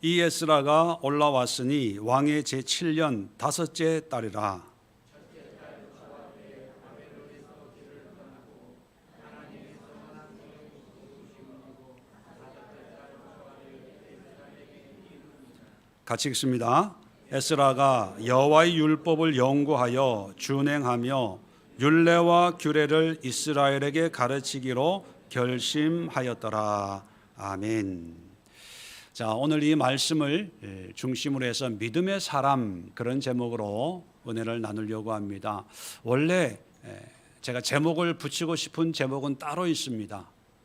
이 에스라가 올라왔으니 왕의 제7년 다섯째 달이라. 같이 읽습니다. 에스라가 여호와의 율법을 연구하여 준행하며 율례와 규례를 이스라엘에게 가르치기로 결심하였더라. 아멘. 자, 오늘 이 말씀을 중심으로 해서 믿음의 사람, 그런 제목으로 은혜를 나누려고 합니다. 원래 제가 제목을 붙이고 싶은 제목은 따로 있습니다.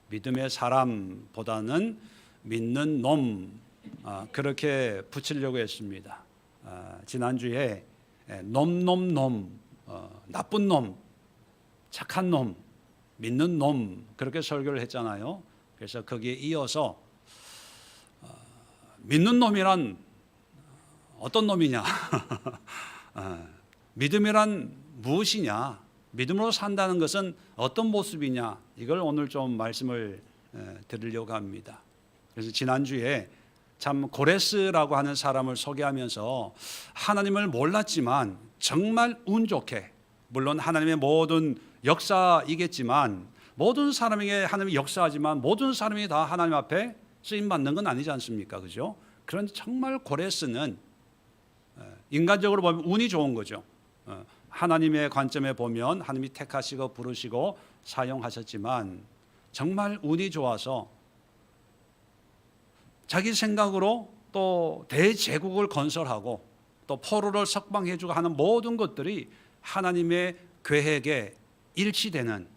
믿음의 사람보다는 믿는 놈, 그렇게 붙이려고 했습니다. 지난주에 놈, 나쁜 놈, 착한 놈, 믿는 놈, 그렇게 설교를 했잖아요. 그래서 거기에 이어서 믿는 놈이란 어떤 놈이냐, 믿음이란 무엇이냐, 믿음으로 산다는 것은 어떤 모습이냐, 이걸 오늘 좀 말씀을 드리려고 합니다. 그래서 지난주에 참 고레스라고 하는 사람을 소개하면서 하나님을 몰랐지만 정말 운 좋게, 물론 하나님의 모든 역사이겠지만, 모든 사람에게 하나님이 역사하지만 모든 사람이 다 하나님 앞에 쓰임받는 건 아니지 않습니까? 그죠? 그런데 정말 고레스는 인간적으로 보면 운이 좋은 거죠. 하나님의 관점에 보면 하나님이 택하시고 부르시고 사용하셨지만 정말 운이 좋아서 자기 생각으로 또 대제국을 건설하고 또 포로를 석방해주고 하는 모든 것들이 하나님의 계획에 일치되는,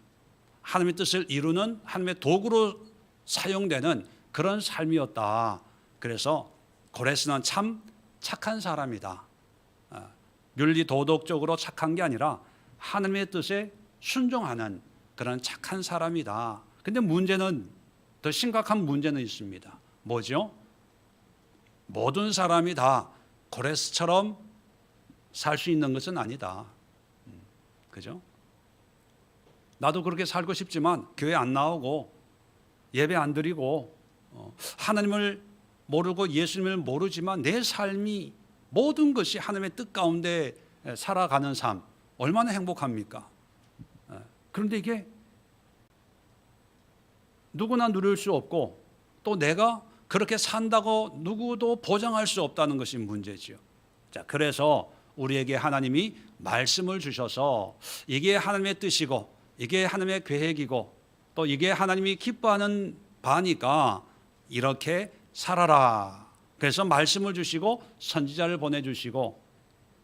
하나님의 뜻을 이루는 하나님의 도구로 사용되는 그런 삶이었다. 그래서 고레스는 참 착한 사람이다. 윤리 도덕적으로 착한 게 아니라 하나님의 뜻에 순종하는 그런 착한 사람이다. 근데 문제는, 더 심각한 문제는 있습니다. 뭐죠? 모든 사람이 다 고레스처럼 살 수 있는 것은 아니다. 그죠? 나도 그렇게 살고 싶지만 교회 안 나오고 예배 안 드리고 하나님을 모르고 예수님을 모르지만 내 삶이 모든 것이 하나님의 뜻 가운데 살아가는 삶, 얼마나 행복합니까? 그런데 이게 누구나 누릴 수 없고 또 내가 그렇게 산다고 누구도 보장할 수 없다는 것이 문제지요. 자, 그래서 우리에게 하나님이 말씀을 주셔서 이게 하나님의 뜻이고 이게 하나님의 계획이고 또 이게 하나님이 기뻐하는 바니까 이렇게 살아라. 그래서 말씀을 주시고 선지자를 보내주시고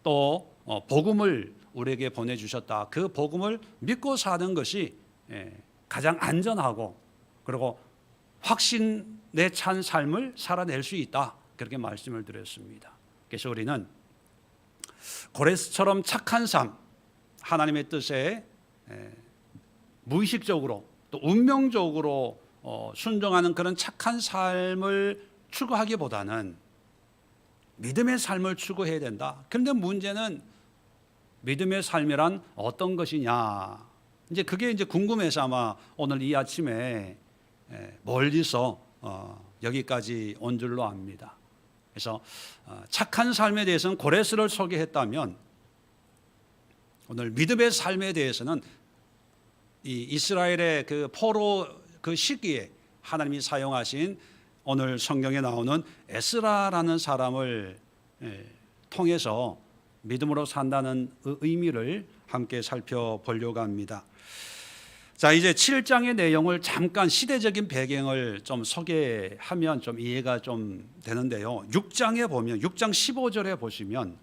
또 복음을 우리에게 보내주셨다. 그 복음을 믿고 사는 것이 가장 안전하고 그리고 확신에 찬 삶을 살아낼 수 있다. 그렇게 말씀을 드렸습니다. 그래서 우리는 고레스처럼 착한 삶, 하나님의 뜻에 무의식적으로 또 운명적으로 순종하는 그런 착한 삶을 추구하기보다는 믿음의 삶을 추구해야 된다. 그런데 문제는 믿음의 삶이란 어떤 것이냐. 이제 그게 이제 궁금해서 아마 오늘 이 아침에 멀리서 여기까지 온 줄로 압니다. 그래서 착한 삶에 대해서는 고레스를 소개했다면 오늘 믿음의 삶에 대해서는 이 이스라엘의 그 포로 그 시기에 하나님이 사용하신 오늘 성경에 나오는 에스라라는 사람을 통해서 믿음으로 산다는 의미를 함께 살펴보려고 합니다. 자, 이제 7장의 내용을 잠깐 시대적인 배경을 좀 소개하면 좀 이해가 좀 되는데요. 6장에 보면 6장 15절에 보시면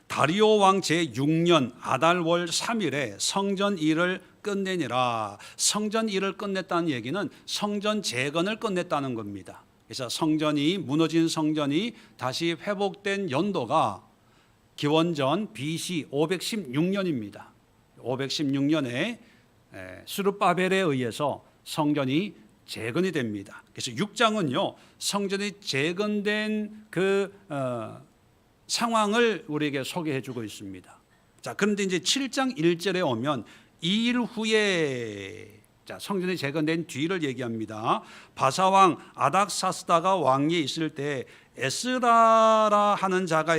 다리오 왕 제6년 아달월 3일에 성전 일을 끝내니라. 성전 일을 끝냈다는 얘기는 성전 재건을 끝냈다는 겁니다. 그래서 성전이 무너진 성전이 다시 회복된 연도가 기원전 BC 516년입니다. 516년에 스룹바벨에 의해서 성전이 재건이 됩니다. 그래서 6장은요 성전이 재건된 그 상황을 우리에게 소개해 주고 있습니다. 자, 그런데 이제 7장 1절에 오면 2일 후에 자, 성전이 재건된 뒤를 얘기합니다. 바사왕 아닥사스다가 왕위에 있을 때 에스라라 하는 자가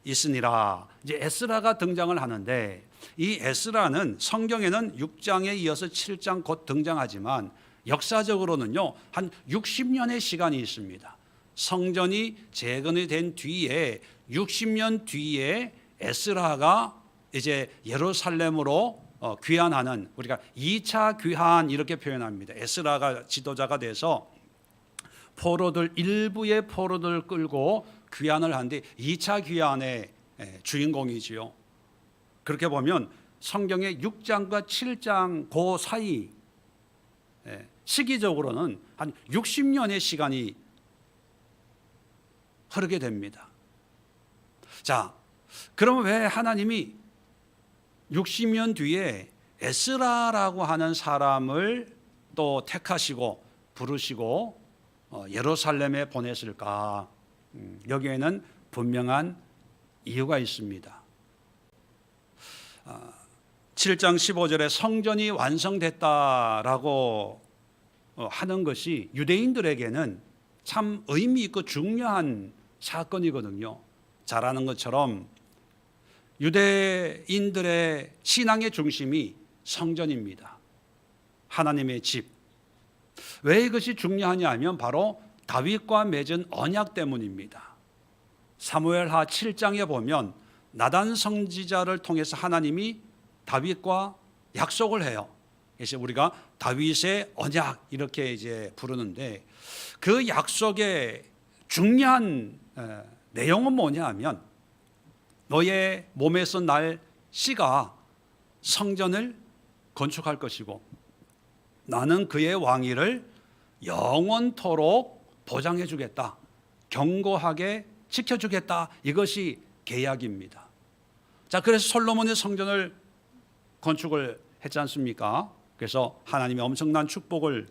있으니라. 이제 에스라가 등장을 하는데, 이 에스라는 성경에는 6장에 이어서 7장 곧 등장하지만 역사적으로는요 한 60년의 시간이 있습니다. 성전이 재건이 된 뒤에 60년 뒤에 에스라가 이제 예루살렘으로 귀환하는, 우리가 2차 귀환 이렇게 표현합니다. 에스라가 지도자가 돼서 포로들, 일부의 포로들 끌고 귀환을 하는데 2차 귀환의 주인공이지요. 그렇게 보면 성경의 6장과 7장 그 사이 시기적으로는 한 60년의 시간이 흐르게 됩니다. 자, 그러면 왜 하나님이 60년 뒤에 에스라라고 하는 사람을 또 택하시고 부르시고 예루살렘에 보냈을까? 여기에는 분명한 이유가 있습니다. 7장 15절에 성전이 완성됐다라고 하는 것이 유대인들에게는 참 의미 있고 중요한 사건이거든요. 잘 아는 것처럼 유대인들의 신앙의 중심이 성전입니다. 하나님의 집. 왜 이것이 중요하냐 하면 바로 다윗과 맺은 언약 때문입니다. 사무엘하 7장에 보면 나단 선지자를 통해서 하나님이 다윗과 약속을 해요. 그래서 우리가 다윗의 언약 이렇게 이제 부르는데, 그 약속의 중요한 내용은 뭐냐 하면 너의 몸에서 날 씨가 성전을 건축할 것이고 나는 그의 왕위를 영원토록 보장해 주겠다, 견고하게 지켜주겠다. 이것이 계약입니다. 자, 그래서 솔로몬의 성전을 건축을 했지 않습니까? 그래서 하나님이 엄청난 축복을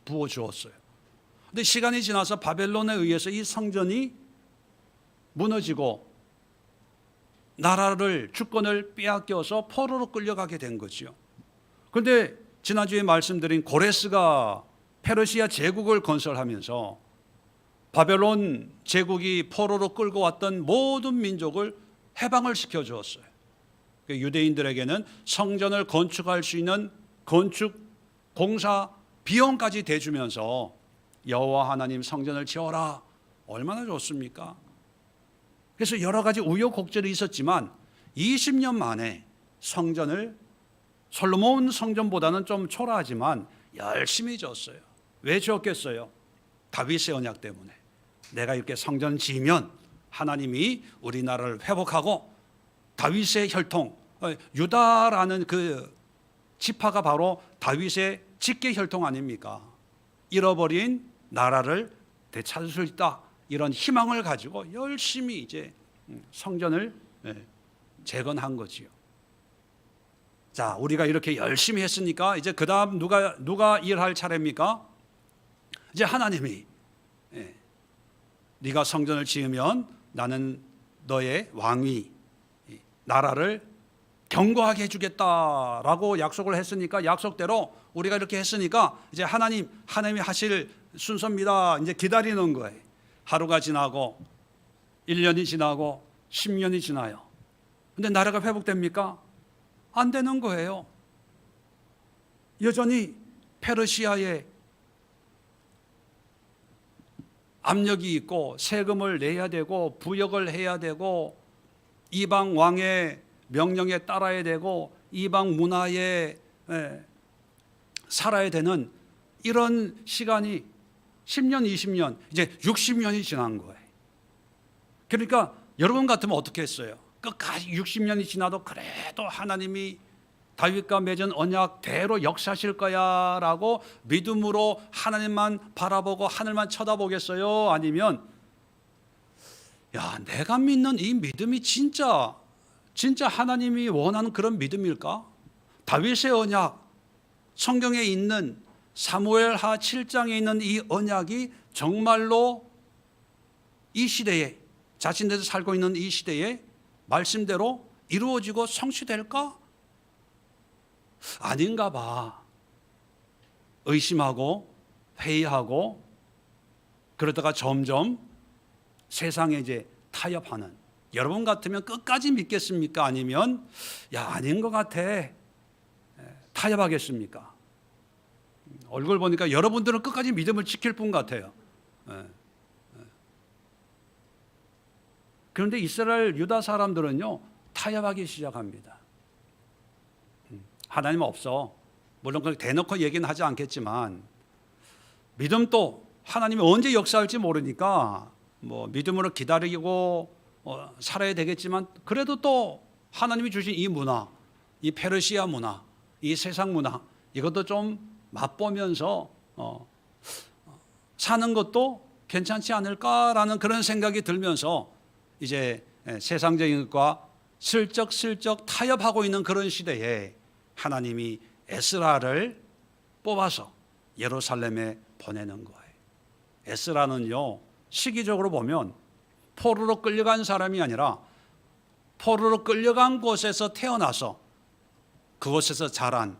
부어 주었어요. 근데 시간이 지나서 바벨론에 의해서 이 성전이 무너지고 나라를, 주권을 빼앗겨서 포로로 끌려가게 된 거죠. 그런데 지난주에 말씀드린 고레스가 페르시아 제국을 건설하면서 바벨론 제국이 포로로 끌고 왔던 모든 민족을 해방을 시켜 주었어요. 유대인들에게는 성전을 건축할 수 있는 건축 공사 비용까지 대주면서 여호와 하나님 성전을 지어라. 얼마나 좋습니까? 그래서 여러 가지 우여곡절이 있었지만 20년 만에 성전을, 솔로몬 성전보다는 좀 초라하지만 열심히 지었어요. 왜 지었겠어요? 다윗의 언약 때문에. 내가 이렇게 성전 지으면 하나님이 우리나라를 회복하고 다윗의 혈통, 유다라는 그 지파가 바로 다윗의 직계 혈통 아닙니까? 잃어버린 나라를 되찾을 수 있다, 이런 희망을 가지고 열심히 이제 성전을 재건한 거지요. 자, 우리가 이렇게 열심히 했으니까 이제 그 다음 누가 일할 차례입니까? 이제 하나님이 네가 성전을 지으면 나는 너의 왕위, 나라를 견고하게 해주겠다라고 약속을 했으니까, 약속대로 우리가 이렇게 했으니까 이제 하나님이 하실 순서입니다. 이제 기다리는 거예요. 하루가 지나고 1년이 지나고 10년이 지나요. 근데 나라가 회복됩니까? 안 되는 거예요. 여전히 페르시아의 압력이 있고 세금을 내야 되고 부역을 해야 되고 이방 왕의 명령에 따라야 되고 이방 문화에 살아야 되는 이런 시간이 10년, 20년, 이제 60년이 지난 거예요. 그러니까 여러분 같으면 어떻게 했어요? 끝까지 60년이 지나도 그래도 하나님이 다윗과 맺은 언약대로 역사하실 거야 라고 믿음으로 하나님만 바라보고 하늘만 쳐다보겠어요? 아니면 야, 내가 믿는 이 믿음이 진짜 하나님이 원하는 그런 믿음일까? 다윗의 언약, 성경에 있는 사무엘하 7장에 있는 이 언약이 정말로 이 시대에, 자신들이 살고 있는 이 시대에 말씀대로 이루어지고 성취될까? 아닌가 봐. 의심하고 회의하고 그러다가 점점 세상에 이제 타협하는, 여러분 같으면 끝까지 믿겠습니까? 아니면 아닌 것 같아, 타협하겠습니까? 얼굴 보니까 여러분들은 끝까지 믿음을 지킬 분 같아요. 그런데 이스라엘 유다 사람들은요, 타협하기 시작합니다. 하나님 없어. 물론 그렇게 대놓고 얘기는 하지 않겠지만, 믿음도 하나님이 언제 역사할지 모르니까 뭐 믿음으로 기다리고 살아야 되겠지만, 그래도 또 하나님이 주신 이 문화, 이 페르시아 문화, 이 세상 문화, 이것도 좀 맛보면서 사는 것도 괜찮지 않을까라는 그런 생각이 들면서 이제 세상적인 것과 슬쩍슬쩍 타협하고 있는 그런 시대에 하나님이 에스라를 뽑아서 예루살렘에 보내는 거예요. 에스라는요, 시기적으로 보면 포로로 끌려간 사람이 아니라 포로로 끌려간 곳에서 태어나서 그곳에서 자란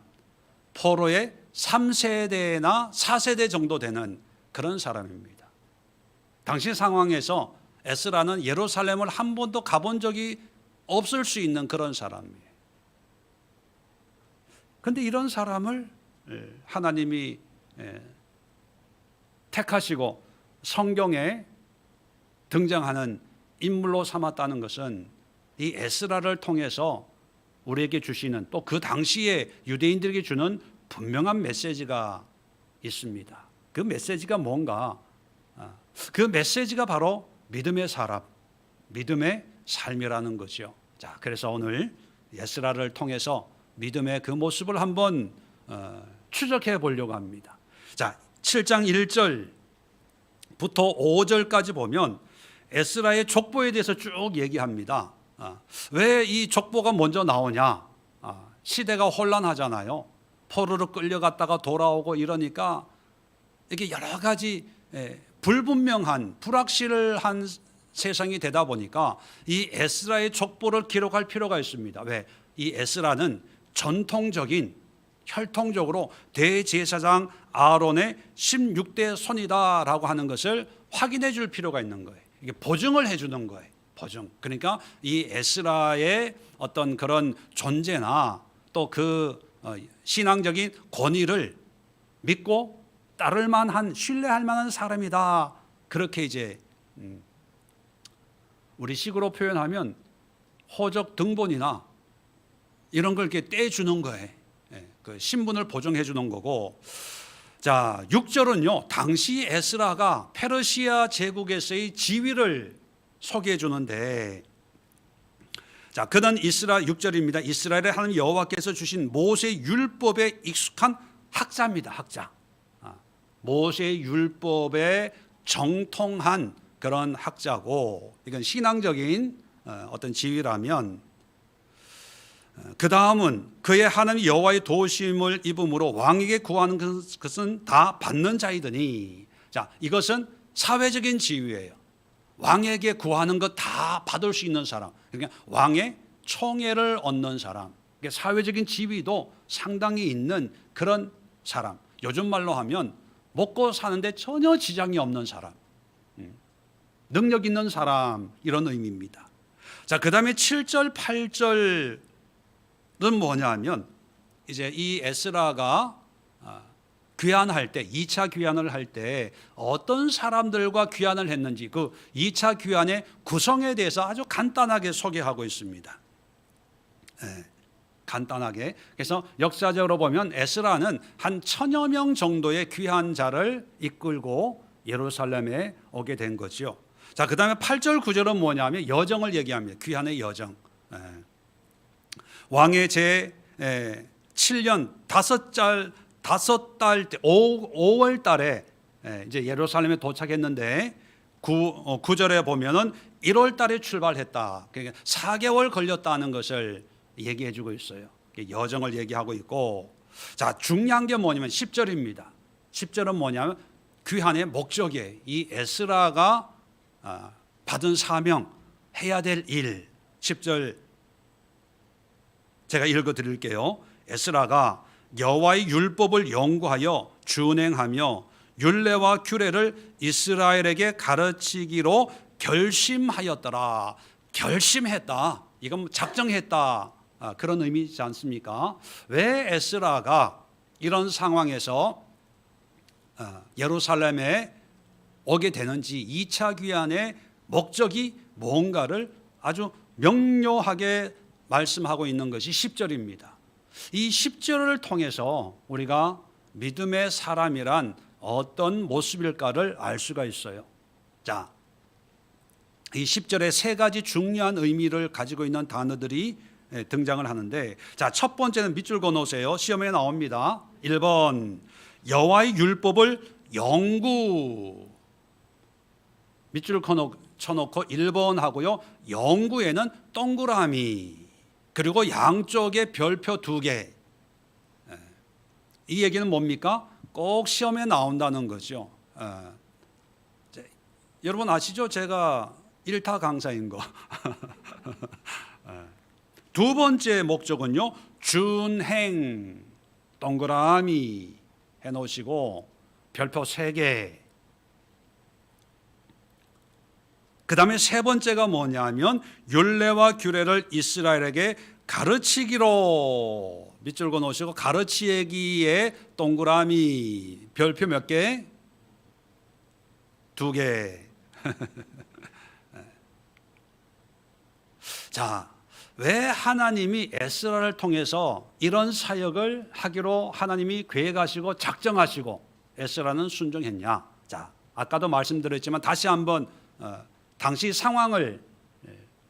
포로의 3세대나 4세대 정도 되는 그런 사람입니다. 당시 상황에서 에스라는 예루살렘을 한 번도 가본 적이 없을 수 있는 그런 사람이에요. 그런데 이런 사람을 하나님이 택하시고 성경에 등장하는 인물로 삼았다는 것은 이 에스라를 통해서 우리에게 주시는, 또 그 당시에 유대인들에게 주는 분명한 메시지가 있습니다. 그 메시지가 뭔가? 그 메시지가 바로 믿음의 사람, 믿음의 삶이라는 거죠. 자, 그래서 오늘 에스라를 통해서 믿음의 그 모습을 한번 추적해 보려고 합니다. 자, 7장 1절부터 5절까지 보면 에스라의 족보에 대해서 쭉 얘기합니다. 왜 이 족보가 먼저 나오냐? 시대가 혼란하잖아요. 포로로 끌려갔다가 돌아오고 이러니까 이렇게 여러 가지 불분명한, 불확실한 세상이 되다 보니까 이 에스라의 족보를 기록할 필요가 있습니다. 왜? 이 에스라는 전통적인, 혈통적으로 대제사장 아론의 16대 손이다라고 하는 것을 확인해 줄 필요가 있는 거예요. 이게 보증을 해 주는 거예요. 보증. 그러니까 이 에스라의 어떤 그런 존재나 또 그 신앙적인 권위를 믿고 따를 만한, 신뢰할 만한 사람이다. 그렇게 이제 우리 식으로 표현하면 호적 등본이나 이런 걸 이렇게 떼주는 거예요. 그 신분을 보증해 주는 거고. 자, 6절은요, 당시 에스라가 페르시아 제국에서의 지위를 소개해 주는데, 자, 그는 6절입니다. 이스라엘의 하나님 여호와께서 주신 모세의 율법에 익숙한 학자입니다. 학자. 모세의 율법에 정통한 그런 학자고, 이건 신앙적인 어떤 지위라면, 그 다음은 그의 하나님 여호와의 도우심을 입음으로 왕에게 구하는 것은 다 받는 자이더니, 자, 이것은 사회적인 지위예요. 왕에게 구하는 것 다 받을 수 있는 사람, 그러니까 왕의 총애를 얻는 사람, 사회적인 지위도 상당히 있는 그런 사람, 요즘 말로 하면 먹고 사는데 전혀 지장이 없는 사람, 능력 있는 사람, 이런 의미입니다. 자, 그 다음에 7절, 8절은 뭐냐 하면, 이제 이 에스라가 귀환할 때, 2차 귀환을 할 때 어떤 사람들과 귀환을 했는지, 그 2차 귀환의 구성에 대해서 아주 간단하게 소개하고 있습니다. 간단하게. 그래서 역사적으로 보면 에스라는 한 1000여 명 정도의 귀환자를 이끌고 예루살렘에 오게 된 거죠. 자, 그 다음에 8절 9절은 뭐냐면 여정을 얘기합니다. 귀환의 여정. 왕의 제 7년 5달 때 5월 달에 이제 예루살렘에 도착했는데 9절에 보면은 1월 달에 출발했다. 그러니까 4개월 걸렸다는 것을 얘기해 주고 있어요. 여정을 얘기하고 있고, 자, 중요한 게 뭐냐면 10절입니다. 10절은 뭐냐면 귀환의 목적이에요. 이 에스라가 받은 사명, 해야 될 일. 10절 제가 읽어 드릴게요. 에스라가 여호와의 율법을 연구하여 준행하며 율례와 규례를 이스라엘에게 가르치기로 결심하였더라. 결심했다. 이건 작정했다. 그런 의미지 않습니까? 왜 에스라가 이런 상황에서 예루살렘에 오게 되는지 2차 귀환의 목적이 뭔가를 아주 명료하게 말씀하고 있는 것이 10절입니다. 이 10절을 통해서 우리가 믿음의 사람이란 어떤 모습일까를 알 수가 있어요. 자, 이 10절에 세 가지 중요한 의미를 가지고 있는 단어들이 등장을 하는데, 자, 첫 번째는 밑줄 그어놓으세요. 시험에 나옵니다. 1번 여호와의 율법을 연구. 밑줄 쳐놓고 1번 하고요. 연구에는 동그라미, 그리고 양쪽에 별표 2개. 이 얘기는 뭡니까? 꼭 시험에 나온다는 거죠. 여러분 아시죠? 제가 1타 강사인 거. 두 번째 목적은요, 준행. 동그라미 해놓으시고 별표 3개. 그 다음에 세 번째가 뭐냐면 율례와 규례를 이스라엘에게 가르치기로. 밑줄 그어놓으시고 가르치기에 동그라미 별표 몇 개? 2개. 자, 왜 하나님이 에스라를 통해서 이런 사역을 하기로 하나님이 계획하시고 작정하시고 에스라는 순종했냐? 자, 아까도 말씀드렸지만 다시 한번 당시 상황을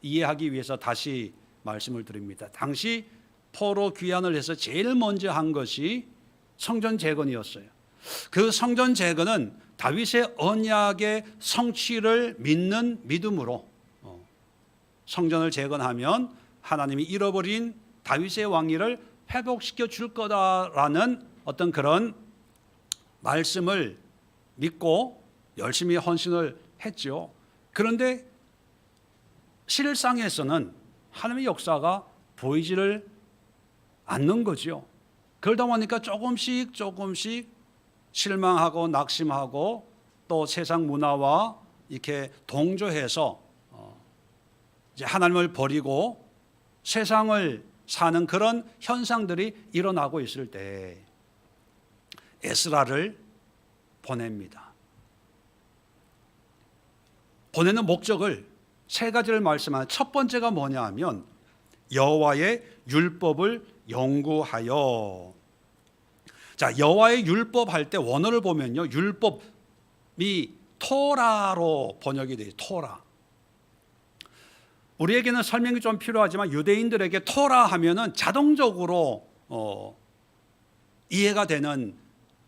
이해하기 위해서 다시 말씀을 드립니다. 당시 포로 귀환을 해서 제일 먼저 한 것이 성전 재건이었어요. 그 성전 재건은 다윗의 언약의 성취를 믿는 믿음으로 성전을 재건하면 하나님이 잃어버린 다윗의 왕위를 회복시켜 줄 거다라는 어떤 그런 말씀을 믿고 열심히 헌신을 했죠. 그런데 실상에서는 하나님의 역사가 보이지를 않는 거죠. 그러다 보니까 조금씩 실망하고 낙심하고 또 세상 문화와 이렇게 동조해서 이제 하나님을 버리고 세상을 사는 그런 현상들이 일어나고 있을 때 에스라를 보냅니다. 보내는 목적을 세 가지를 말씀하는 첫 번째가 뭐냐 하면 여호와의 율법을 연구하여. 자, 여호와의 율법 할 때 원어를 보면요, 율법이 토라로 번역이 돼요. 토라. 우리에게는 설명이 좀 필요하지만 유대인들에게 토라 하면은 자동적으로 이해가 되는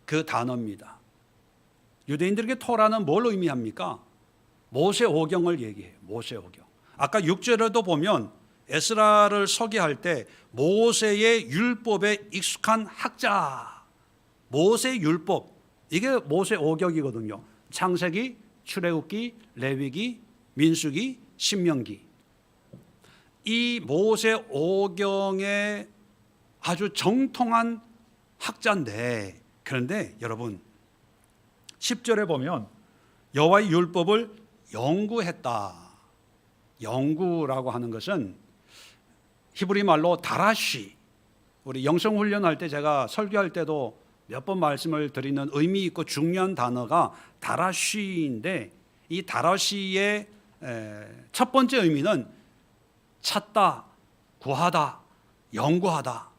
그 단어입니다. 유대인들에게 토라는 뭘 의미합니까? 모세오경을 얘기해요. 모세오경. 아까 6절에도 보면 에스라를 소개할 때 모세의 율법에 익숙한 학자, 모세 율법, 이게 모세오경이거든요. 창세기, 출애굽기, 레위기, 민수기, 신명기. 이 모세오경의 아주 정통한 학자인데, 그런데 여러분 10절에 보면 여호와의 율법을 연구했다. 연구라고 하는 것은 히브리 말로 다라시. 우리 영성 훈련할 때 제가 설교할 때도 몇 번 말씀을 드리는 의미 있고 중요한 단어가 다라시인데, 이 다라시의 첫 번째 의미는 찾다, 구하다, 연구하다,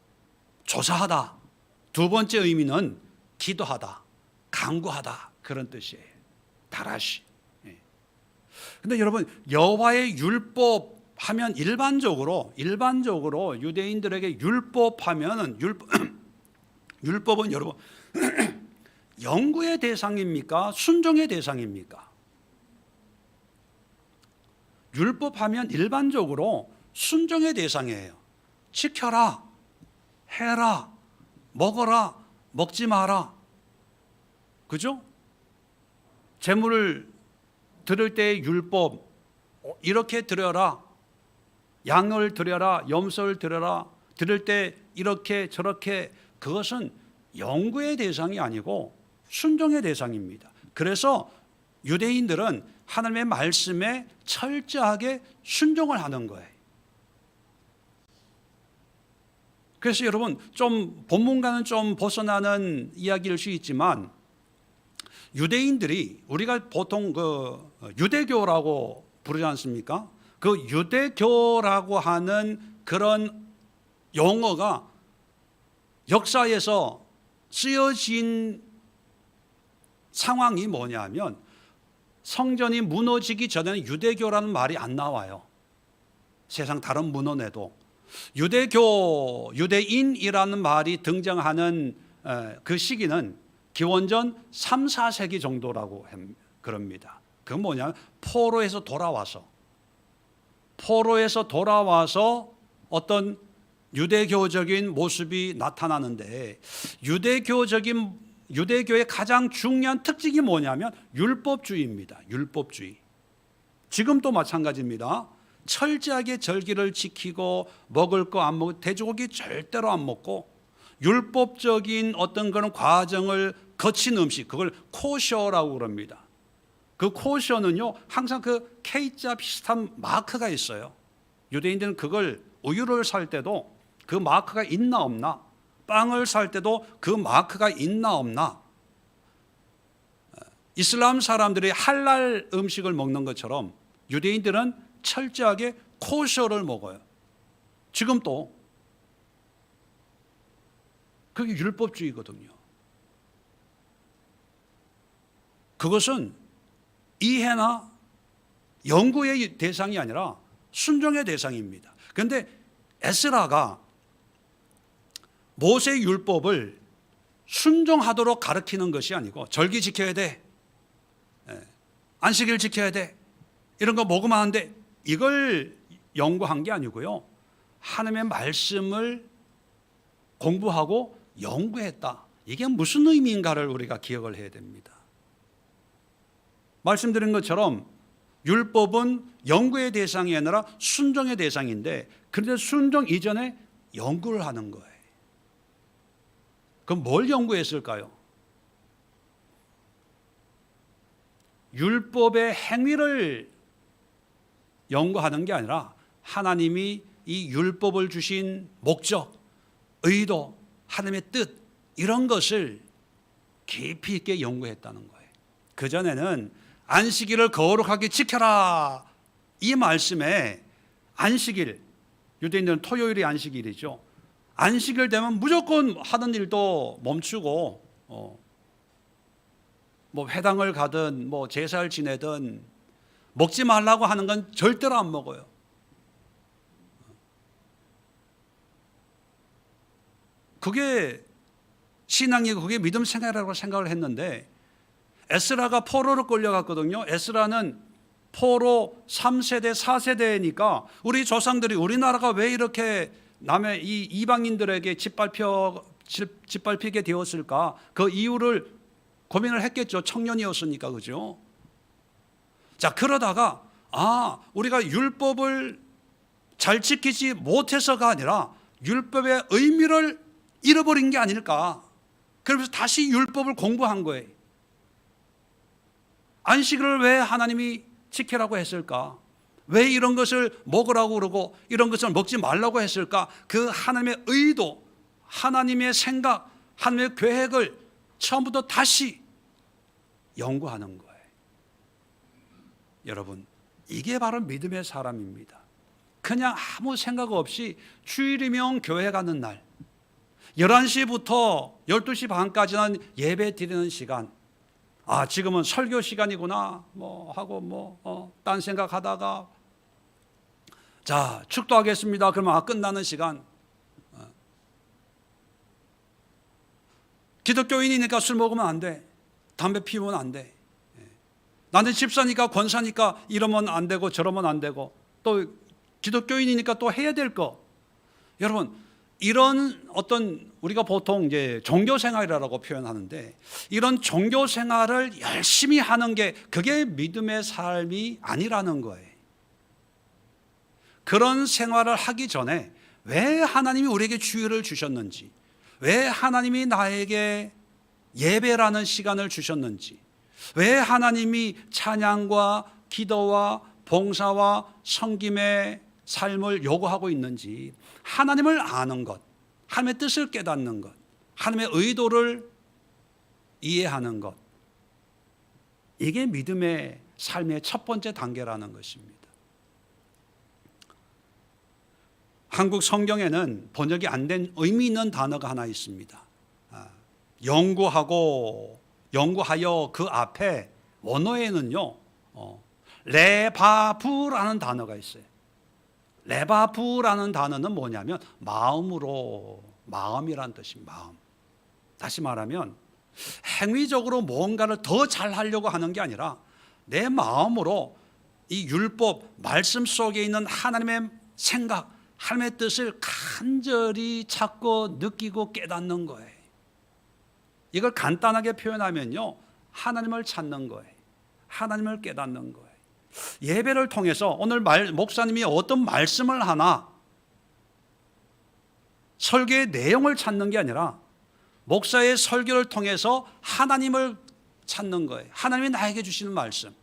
조사하다. 두 번째 의미는 기도하다, 간구하다, 그런 뜻이에요. 다라시. 근데 여러분, 여호와의 율법 하면 일반적으로 유대인들에게 율법 하면은 율법은 여러분 연구의 대상입니까? 순종의 대상입니까? 율법 하면 일반적으로 순종의 대상이에요. 지켜라, 해라, 먹어라, 먹지 마라. 그죠? 재물을 드릴 때의 율법, 이렇게 드려라, 양을 드려라, 염소를 드려라, 드릴 때 이렇게 저렇게 그것은 영구의 대상이 아니고 순종의 대상입니다. 그래서 유대인들은 하나님의 말씀에 철저하게 순종을 하는 거예요. 그래서 여러분, 좀 본문과는 좀 벗어나는 이야기일 수 있지만, 유대인들이 우리가 보통 그 유대교라고 부르지 않습니까? 그 유대교라고 하는 그런 용어가 역사에서 쓰여진 상황이 뭐냐면, 성전이 무너지기 전에는 유대교라는 말이 안 나와요. 세상 다른 문헌에도 유대교, 유대인이라는 말이 등장하는 그 시기는 기원전 3, 4세기 정도라고 그럽니다. 그건 뭐냐면 포로에서 돌아와서 어떤 유대교적인 모습이 나타나는데, 유대교의 가장 중요한 특징이 뭐냐면 율법주의입니다. 율법주의. 지금도 마찬가지입니다. 철저하게 절기를 지키고 먹을 거 안 먹고 돼지고기 절대로 안 먹고 율법적인 어떤 그런 과정을 거친 음식, 그걸 코셔라고 그럽니다. 그 코셔는요, 항상 그 K자 비슷한 마크가 있어요. 유대인들은 그걸 우유를 살 때도 그 마크가 있나 없나, 빵을 살 때도 그 마크가 있나 없나, 이슬람 사람들이 할랄 음식을 먹는 것처럼 유대인들은 철저하게 코셔를 먹어요. 지금도 그게 율법주의거든요. 그것은 이해나 연구의 대상이 아니라 순종의 대상입니다. 그런데 에스라가 모세의 율법을 순종하도록 가르치는 것이 아니고, 절기 지켜야 돼, 안식일 지켜야 돼, 이런 거 먹으면 안 돼, 이걸 연구한 게 아니고요, 하나님의 말씀을 공부하고 연구했다. 이게 무슨 의미인가를 우리가 기억을 해야 됩니다. 말씀드린 것처럼 율법은 연구의 대상이 아니라 순종의 대상인데, 그런데 순종 이전에 연구를 하는 거예요. 그럼 뭘 연구했을까요? 율법의 행위를 연구하는 게 아니라 하나님이 이 율법을 주신 목적, 의도, 하나님의 뜻, 이런 것을 깊이 있게 연구했다는 거예요. 그전에는 안식일을 거룩하게 지켜라, 이 말씀에 안식일, 유대인들은 토요일이 안식일이죠. 안식일 되면 무조건 하던 일도 멈추고 뭐 회당을 가든 뭐 제사를 지내든 먹지 말라고 하는 건 절대로 안 먹어요. 그게 신앙이고 그게 믿음 생활이라고 생각을 했는데, 에스라가 포로로 끌려갔거든요. 에스라는 포로 3세대, 4세대니까 우리 조상들이 우리나라가 왜 이렇게 남의 이 이방인들에게 짓밟히게 되었을까? 그 이유를 고민을 했겠죠. 청년이었으니까, 그죠? 자, 그러다가 우리가 율법을 잘 지키지 못해서가 아니라 율법의 의미를 잃어버린 게 아닐까? 그러면서 다시 율법을 공부한 거예요. 안식일을 왜 하나님이 지키라고 했을까? 왜 이런 것을 먹으라고 그러고 이런 것을 먹지 말라고 했을까? 그 하나님의 의도, 하나님의 생각, 하나님의 계획을 처음부터 다시 연구하는 거예요. 여러분, 이게 바로 믿음의 사람입니다. 그냥 아무 생각 없이 주일이면 교회 가는 날, 11시부터 12시 반까지는 예배 드리는 시간, 지금은 설교 시간이구나 하고 딴 생각하다가, 자, 축도하겠습니다. 그러면 끝나는 시간, 기독교인이니까 술 먹으면 안 돼, 담배 피우면 안 돼, 나는 집사니까 권사니까 이러면 안 되고 저러면 안 되고, 또 기독교인이니까 또 해야 될 거. 여러분, 이런 어떤 우리가 보통 이제 종교 생활이라고 표현하는데, 이런 종교 생활을 열심히 하는 게 그게 믿음의 삶이 아니라는 거예요. 그런 생활을 하기 전에 왜 하나님이 우리에게 주일을 주셨는지, 왜 하나님이 나에게 예배라는 시간을 주셨는지, 왜 하나님이 찬양과 기도와 봉사와 섬김의 삶을 요구하고 있는지, 하나님을 아는 것, 하나님의 뜻을 깨닫는 것, 하나님의 의도를 이해하는 것, 이게 믿음의 삶의 첫 번째 단계라는 것입니다. 한국 성경에는 번역이 안 된 의미 있는 단어가 하나 있습니다. 연구하여 그 앞에 원어에는요, 레바브라는 단어가 있어요. 레바브라는 단어는 뭐냐면 마음으로, 마음이란 뜻입니다. 마음. 다시 말하면 행위적으로 뭔가를 더 잘하려고 하는 게 아니라 내 마음으로 이 율법, 말씀 속에 있는 하나님의 생각, 하나님의 뜻을 간절히 찾고 느끼고 깨닫는 거예요. 이걸 간단하게 표현하면요, 하나님을 찾는 거예요. 하나님을 깨닫는 거예요. 예배를 통해서 오늘 목사님이 어떤 말씀을 하나 설교의 내용을 찾는 게 아니라 목사의 설교를 통해서 하나님을 찾는 거예요. 하나님이 나에게 주시는 말씀.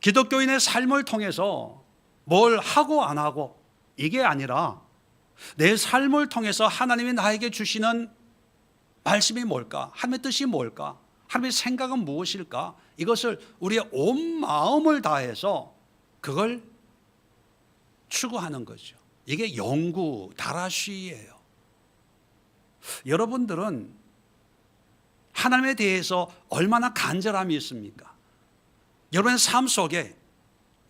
기독교인의 삶을 통해서 뭘 하고 안 하고 이게 아니라 내 삶을 통해서 하나님이 나에게 주시는 말씀이 뭘까? 하나님의 뜻이 뭘까? 하나님의 생각은 무엇일까? 이것을 우리의 온 마음을 다해서 그걸 추구하는 거죠. 이게 연구, 다라쉬예요. 여러분들은 하나님에 대해서 얼마나 간절함이 있습니까? 여러분의 삶 속에,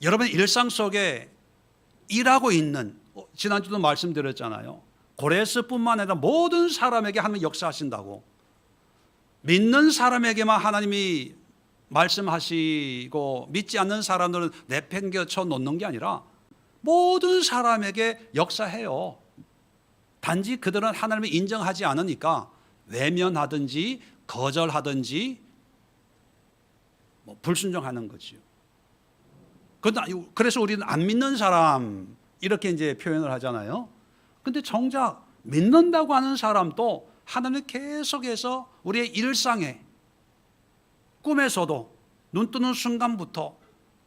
여러분의 일상 속에 일하고 있는, 지난주도 말씀드렸잖아요. 고레스뿐만 아니라 모든 사람에게 하나님이 역사하신다고. 믿는 사람에게만 하나님이 말씀하시고 믿지 않는 사람들은 내팽개쳐 놓는 게 아니라 모든 사람에게 역사해요. 단지 그들은 하나님을 인정하지 않으니까 외면하든지 거절하든지 불순종하는 거지요. 그래서 우리는 안 믿는 사람 이렇게 이제 표현을 하잖아요. 근데 정작 믿는다고 하는 사람도 하나님은 계속해서 우리의 일상에, 꿈에서도 눈 뜨는 순간부터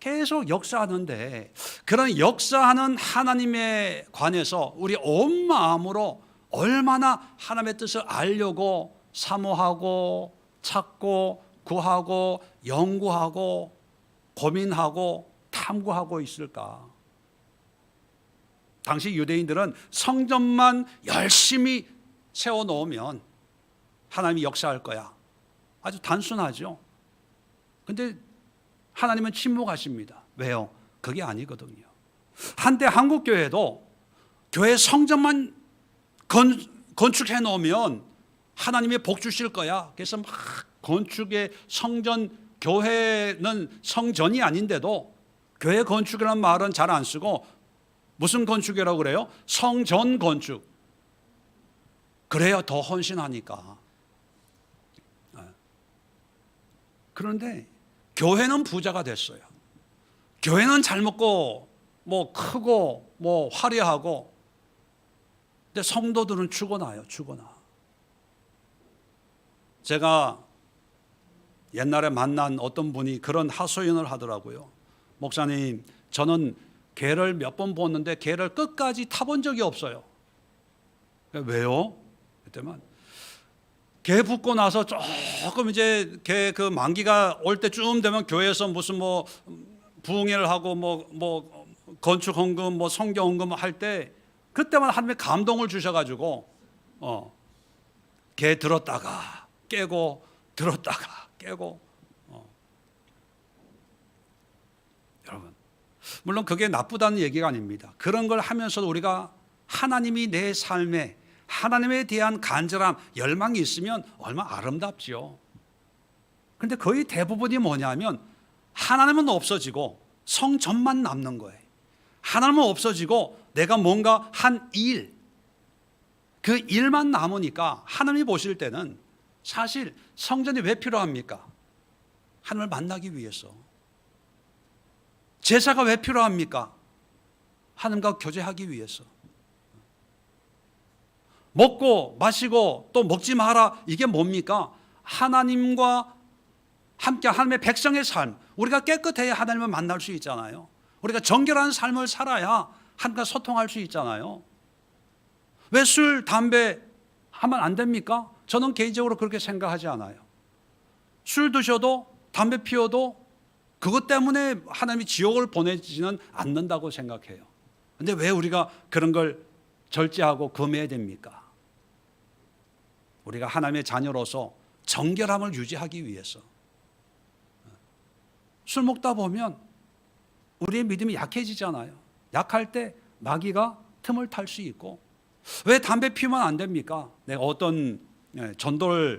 계속 역사하는데, 그런 역사하는 하나님에 관해서 우리 온 마음으로 얼마나 하나님의 뜻을 알려고 사모하고 찾고 구하고 연구하고 고민하고 탐구하고 있을까? 당시 유대인들은 성전만 열심히 세워놓으면 하나님이 역사할 거야. 아주 단순하죠. 근데 하나님은 침묵하십니다. 왜요? 그게 아니거든요. 한때 한국교회도 교회 성전만 건축해 놓으면 하나님이 복 주실 거야. 그래서 막 건축의 성전, 교회는 성전이 아닌데도 교회 건축이라는 말은 잘 안 쓰고 무슨 건축이라고 그래요? 성전 건축. 그래야 더 헌신하니까. 그런데 교회는 부자가 됐어요. 교회는 잘 먹고 뭐 크고 뭐 화려하고, 근데 성도들은 죽어나요. 죽어나. 제가 옛날에 만난 어떤 분이 그런 하소연을 하더라고요. 목사님, 저는 개를 몇 번 보는데 개를 끝까지 타본 적이 없어요. 왜요? 그때만 개 붙고 나서 조금 이제 개 그 만기가 올 때쯤 되면 교회에서 무슨 뭐 부흥회를 하고 뭐 건축 헌금 뭐 성경 헌금 할 때 그때만 하나님의 감동을 주셔가지고 개 들었다가 깨고 들었다가 깨고. 여러분, 물론 그게 나쁘다는 얘기가 아닙니다. 그런 걸 하면서도 우리가 하나님이 내 삶에 하나님에 대한 간절함, 열망이 있으면 얼마나 아름답지요. 그런데 거의 대부분이 뭐냐면 하나님은 없어지고 성전만 남는 거예요. 하나님은 없어지고 내가 뭔가 한 일, 그 일만 남으니까 하나님이 보실 때는 사실 성전이 왜 필요합니까? 하나님을 만나기 위해서. 제사가 왜 필요합니까? 하나님과 교제하기 위해서. 먹고 마시고 또 먹지 마라, 이게 뭡니까? 하나님과 함께 하나님의 백성의 삶, 우리가 깨끗해야 하나님을 만날 수 있잖아요. 우리가 정결한 삶을 살아야 하나님과 소통할 수 있잖아요. 왜 술, 담배 하면 안 됩니까? 저는 개인적으로 그렇게 생각하지 않아요. 술 드셔도 담배 피워도 그것 때문에 하나님이 지옥을 보내지는 않는다고 생각해요. 근데 왜 우리가 그런 걸 절제하고 금해야 됩니까? 우리가 하나님의 자녀로서 정결함을 유지하기 위해서. 술 먹다 보면 우리의 믿음이 약해지잖아요. 약할 때 마귀가 틈을 탈 수 있고. 왜 담배 피우면 안 됩니까? 내가 어떤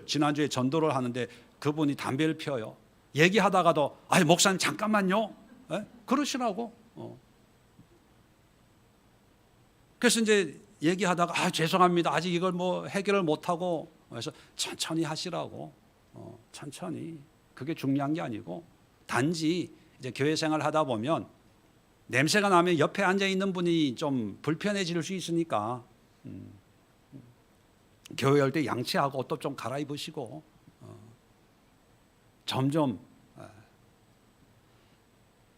지난주에 전도를 하는데 그분이 담배를 피워요. 얘기하다가도 아이 목사님 잠깐만요, 그러시라고. 그래서 이제 얘기하다가 죄송합니다, 아직 이걸 뭐 해결을 못하고, 그래서 천천히 하시라고. 천천히. 그게 중요한 게 아니고, 단지 이제 교회 생활 하다 보면 냄새가 나면 옆에 앉아 있는 분이 좀 불편해질 수 있으니까 교회 올 때 양치하고 옷도 좀 갈아입으시고 점점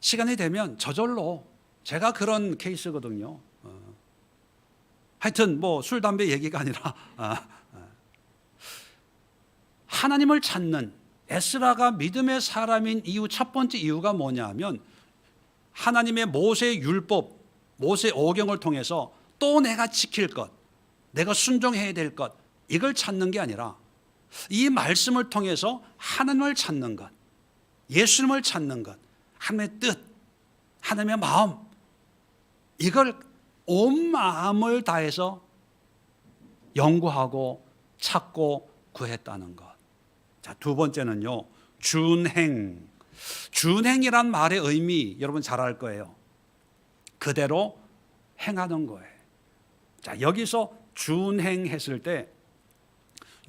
시간이 되면 저절로. 제가 그런 케이스거든요. 하여튼 뭐 술, 담배 얘기가 아니라 하나님을 찾는 에스라가 믿음의 사람인 이유, 첫 번째 이유가 뭐냐면 하나님의 모세 율법, 모세 오경을 통해서 또 내가 지킬 것, 내가 순종해야 될 것, 이걸 찾는 게 아니라 이 말씀을 통해서 하나님을 찾는 것, 예수님을 찾는 것, 하나님의 뜻, 하나님의 마음, 이걸 온 마음을 다해서 연구하고 찾고 구했다는 것. 자, 두 번째는요, 준행. 준행이란 말의 의미 여러분 잘 알 거예요. 그대로 행하는 거예요. 자, 여기서 준행했을 때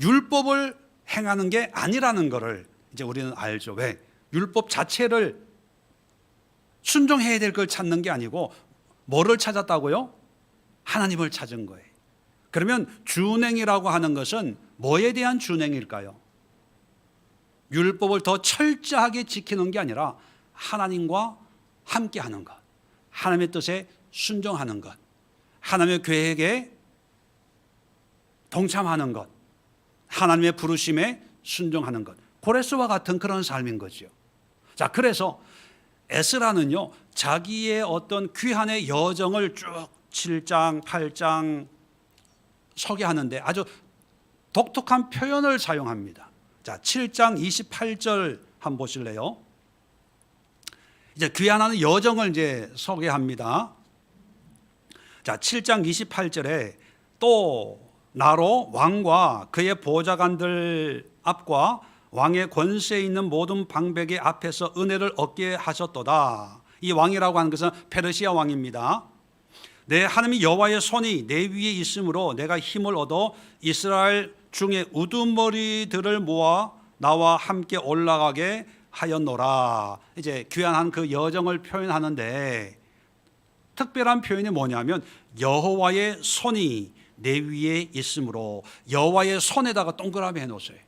율법을 행하는 게 아니라는 것을 이제 우리는 알죠. 왜? 율법 자체를 순종해야 될 걸 찾는 게 아니고 뭐를 찾았다고요? 하나님을 찾은 거예요. 그러면 준행이라고 하는 것은 뭐에 대한 준행일까요? 율법을 더 철저하게 지키는 게 아니라 하나님과 함께하는 것, 하나님의 뜻에 순종하는 것, 하나님의 계획에 동참하는 것, 하나님의 부르심에 순종하는 것, 고레스와 같은 그런 삶인 거죠. 자, 그래서 에스라는요, 자기의 어떤 귀환의 여정을 쭉 7장, 8장 소개하는데 아주 독특한 표현을 사용합니다. 자, 7장 28절 한번 보실래요? 이제 귀환하는 여정을 이제 소개합니다. 자, 7장 28절에 또 나로 왕과 그의 보좌관들 앞과 왕의 권세에 있는 모든 방백의 앞에서 은혜를 얻게 하셨도다. 이 왕이라고 하는 것은 페르시아 왕입니다. 내 하나님 여호와의 손이 내 위에 있으므로 내가 힘을 얻어 이스라엘 중에 우두머리들을 모아 나와 함께 올라가게 하였노라. 이제 귀환한 그 여정을 표현하는데 특별한 표현이 뭐냐면 여호와의 손이 내 위에 있으므로, 여호와의 손에다가 동그라미 해놓으세요.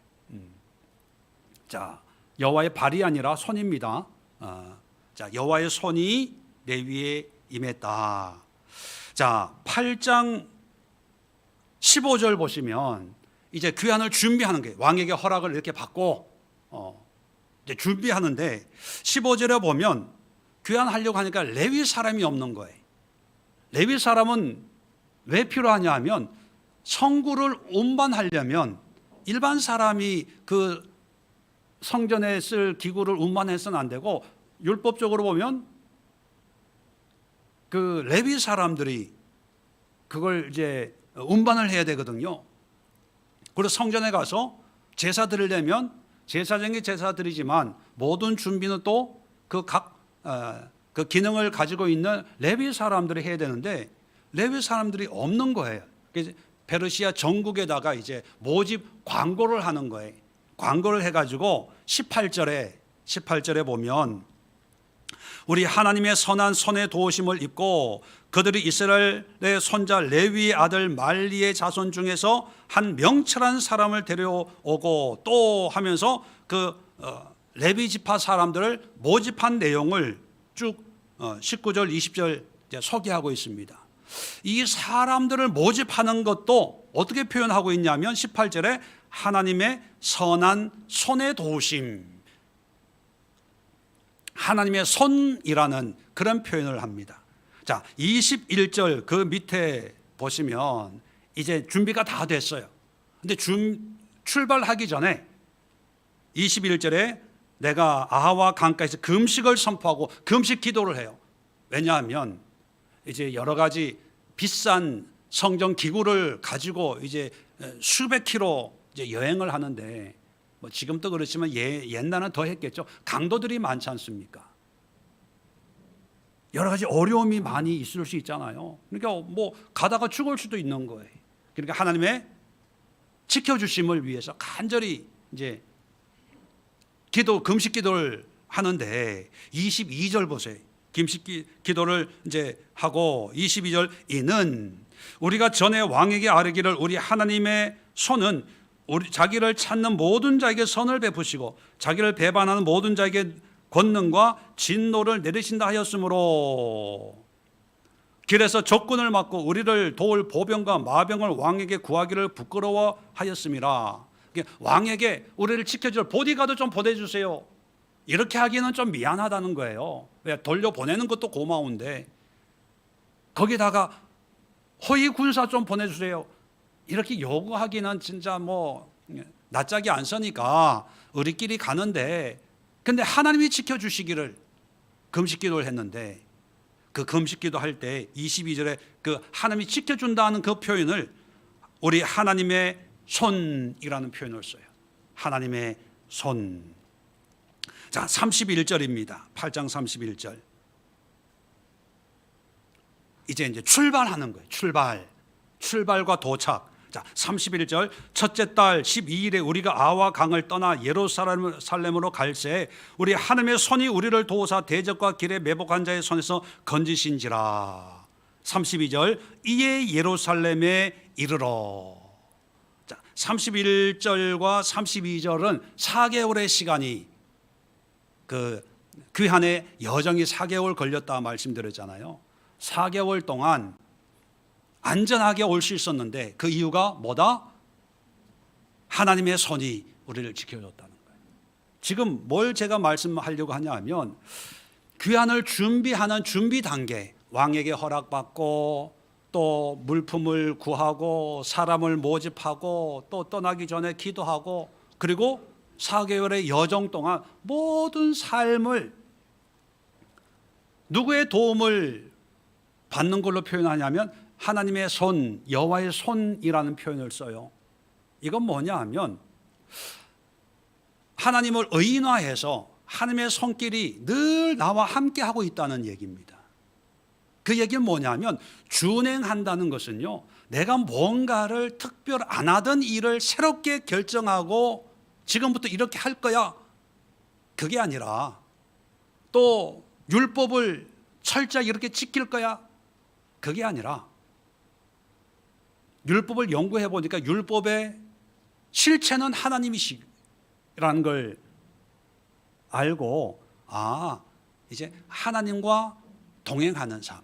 자, 여호와의 발이 아니라 손입니다. 자, 여호와의 손이 내 위에 임했다. 자, 8장 15절 보시면 이제 귀환을 준비하는 게, 왕에게 허락을 이렇게 받고 이제 준비하는데 15절에 보면 귀환하려고 하니까 레위 사람이 없는 거예요. 레위 사람은 왜 필요하냐 하면 성구를 운반하려면 일반 사람이 그 성전에 쓸 기구를 운반해서는 안 되고 율법적으로 보면 그 레위 사람들이 그걸 이제 운반을 해야 되거든요. 그래서 성전에 가서 제사 드리려면 제사장이 제사 드리지만 모든 준비는 또 그 기능을 가지고 있는 레위 사람들이 해야 되는데 레위 사람들이 없는 거예요. 그래서 페르시아 전국에다가 이제 모집 광고를 하는 거예요. 광고를 해가지고 18절에 보면 우리 하나님의 선한 손의 도우심을 입고 그들이 이스라엘의 손자 레위의 아들 말리의 자손 중에서 한 명철한 사람을 데려오고 또 하면서 그 레위 지파 사람들을 모집한 내용을 쭉 19절 20절 소개하고 있습니다. 이 사람들을 모집하는 것도 어떻게 표현하고 있냐면 18절에 하나님의 선한 손의 도우심, 하나님의 손이라는 그런 표현을 합니다. 자, 21절 그 밑에 보시면 이제 준비가 다 됐어요. 근데 출발하기 전에 21절에 내가 아하와 강가에서 금식을 선포하고 금식 기도를 해요. 왜냐하면 이제 여러 가지 비싼 성전 기구를 가지고 이제 수백 킬로 이제 여행을 하는데 뭐 지금도 그렇지만 옛날은 더 했겠죠. 강도들이 많지 않습니까? 여러 가지 어려움이 많이 있을 수 있잖아요. 그러니까 뭐 가다가 죽을 수도 있는 거예요. 그러니까 하나님의 지켜주심을 위해서 간절히 이제 금식 기도를 하는데 22절 보세요. 금식 기도를 이제 하고 22절 이는 우리가 전에 왕에게 아뢰기를 우리 하나님의 손은 자기를 찾는 모든 자에게 선을 베푸시고 자기를 배반하는 모든 자에게 권능과 진노를 내리신다 하였으므로 길에서 적군을 막고 우리를 도울 보병과 마병을 왕에게 구하기를 부끄러워하였음이라. 왕에게 우리를 지켜줄 보디가드 좀 보내주세요. 이렇게 하기는 좀 미안하다는 거예요. 왜? 돌려보내는 것도 고마운데 거기다가 허위 군사 좀 보내주세요. 이렇게 요구하기는 진짜 뭐 낯짝이 안 서니까 우리끼리 가는데, 근데 하나님이 지켜주시기를 금식 기도를 했는데 그 금식 기도 할 때 22절에 그 하나님이 지켜준다는 그 표현을 우리 하나님의 손이라는 표현을 써요. 하나님의 손. 자, 31절입니다. 8장 31절. 이제 출발하는 거예요. 출발과 도착. 자, 31절 첫째 달 12일에 우리가 아와 강을 떠나 예루살렘으로 갈새 우리 하나님의 손이 우리를 도우사 대적과 길에 매복한 자의 손에서 건지신지라. 32절 이에 예루살렘에 이르러. 자, 31절과 32절은 4개월의 시간이 그 귀환의 여정이 4개월 걸렸다 말씀드렸잖아요. 4개월 동안 안전하게 올 수 있었는데 그 이유가 뭐다? 하나님의 손이 우리를 지켜줬다는 거예요. 지금 뭘 제가 말씀하려고 하냐 하면 귀환을 준비하는 준비 단계, 왕에게 허락받고 또 물품을 구하고 사람을 모집하고 또 떠나기 전에 기도하고 그리고 4개월의 여정 동안 모든 삶을 누구의 도움을 받는 걸로 표현하냐면 하나님의 손, 여호와의 손이라는 표현을 써요. 이건 뭐냐 하면 하나님을 의인화해서 하나님의 손길이 늘 나와 함께 하고 있다는 얘기입니다. 그 얘기는 뭐냐면 준행한다는 것은요, 내가 뭔가를 특별 안 하던 일을 새롭게 결정하고 지금부터 이렇게 할 거야, 그게 아니라 또 율법을 철저히 이렇게 지킬 거야, 그게 아니라 율법을 연구해 보니까 율법의 실체는 하나님이시라는 걸 알고, 이제 하나님과 동행하는 삶,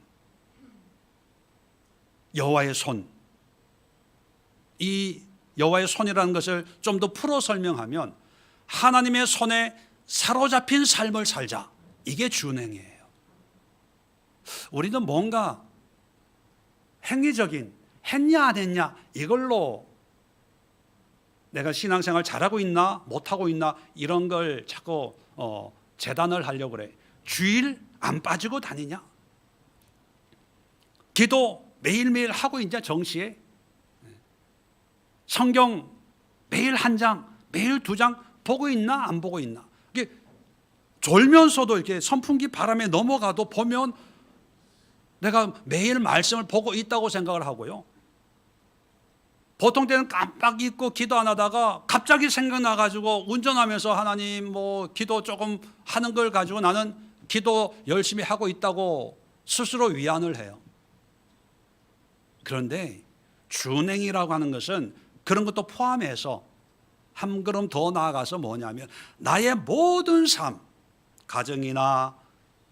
여호와의 손, 이 여호와의 손이라는 것을 좀 더 풀어 설명하면 하나님의 손에 사로잡힌 삶을 살자, 이게 준행이에요. 우리는 뭔가 행위적인 했냐 안 했냐 이걸로 내가 신앙생활 잘하고 있나 못하고 있나 이런 걸 자꾸 재단을 하려고 그래. 주일 안 빠지고 다니냐, 기도 매일매일 하고 있냐, 정시에 성경 매일 한 장 매일 2장 보고 있나 안 보고 있나. 이게 졸면서도 이렇게 선풍기 바람에 넘어가도 보면 내가 매일 말씀을 보고 있다고 생각을 하고요, 보통 때는 깜빡 잊고 기도 안 하다가 갑자기 생각나가지고 운전하면서 하나님 뭐 기도 조금 하는 걸 가지고 나는 기도 열심히 하고 있다고 스스로 위안을 해요. 그런데 준행이라고 하는 것은 그런 것도 포함해서 한 걸음 더 나아가서 뭐냐면 나의 모든 삶, 가정이나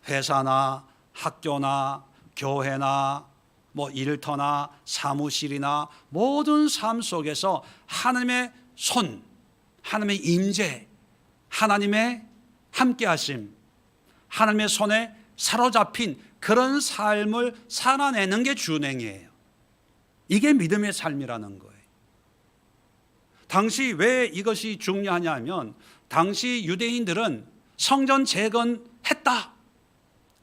회사나 학교나 교회나 뭐 일터나 사무실이나 모든 삶 속에서 하나님의 손, 하나님의 임재, 하나님의 함께하심, 하나님의 손에 사로잡힌 그런 삶을 살아내는 게 준행이에요. 이게 믿음의 삶이라는 거예요. 당시 왜 이것이 중요하냐 하면 당시 유대인들은 성전 재건했다.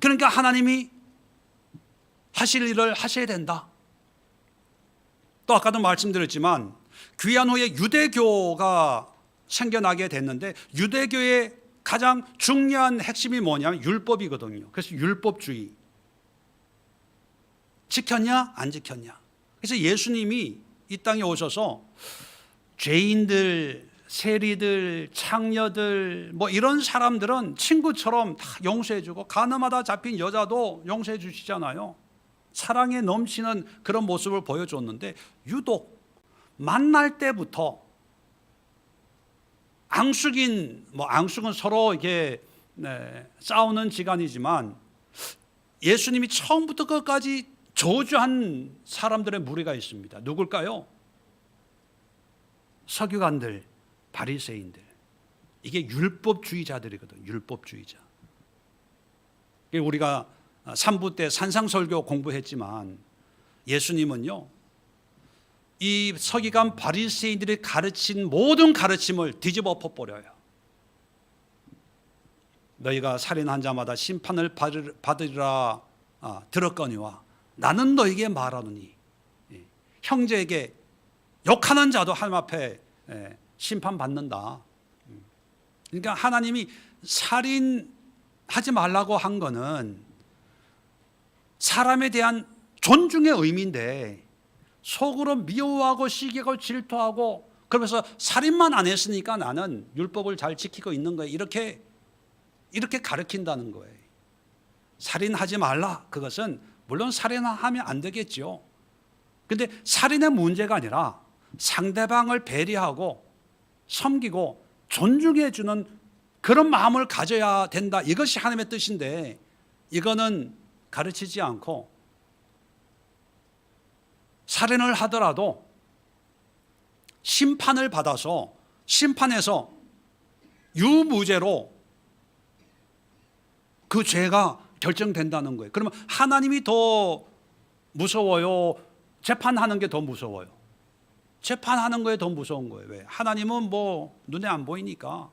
그러니까 하나님이 하실 일을 하셔야 된다. 또 아까도 말씀드렸지만 귀환 후에 유대교가 생겨나게 됐는데 유대교의 가장 중요한 핵심이 뭐냐면 율법이거든요. 그래서 율법주의. 지켰냐 안 지켰냐. 그래서 예수님이 이 땅에 오셔서 죄인들, 세리들, 창녀들 뭐 이런 사람들은 친구처럼 다 용서해 주고 가늠하다 잡힌 여자도 용서해 주시잖아요. 사랑에 넘치는 그런 모습을 보여줬는데 유독 만날 때부터 앙숙은 서로 이게 싸우는 지간이지만 예수님이 처음부터 끝까지 저주한 사람들의 무리가 있습니다. 누굴까요? 서기관들, 바리새인들. 이게 율법주의자들이거든요. 율법주의자. 우리가 3부 때 산상설교 공부했지만 예수님은요, 이 서기관 바리새인들이 가르친 모든 가르침을 뒤집어 엎어버려요. 너희가 살인한 자마다 심판을 받으리라 들었거니와 나는 너에게 말하노니 형제에게 욕하는 자도 하나님 앞에 심판받는다. 그러니까 하나님이 살인하지 말라고 한 거는 사람에 대한 존중의 의미인데 속으로 미워하고 시기하고 질투하고 그러면서 살인만 안 했으니까 나는 율법을 잘 지키고 있는 거예요. 이렇게 가르친다는 거예요. 살인하지 말라. 그것은 물론 살인하면 안 되겠죠. 근데 살인의 문제가 아니라 상대방을 배려하고 섬기고 존중해 주는 그런 마음을 가져야 된다. 이것이 하나님의 뜻인데 이거는 가르치지 않고 살인을 하더라도 심판을 받아서 심판에서 유무죄로 그 죄가 결정된다는 거예요. 그러면 하나님이 더 무서워요? 재판하는 게 더 무서워요? 재판하는 거에 더 무서운 거예요. 왜? 하나님은 뭐 눈에 안 보이니까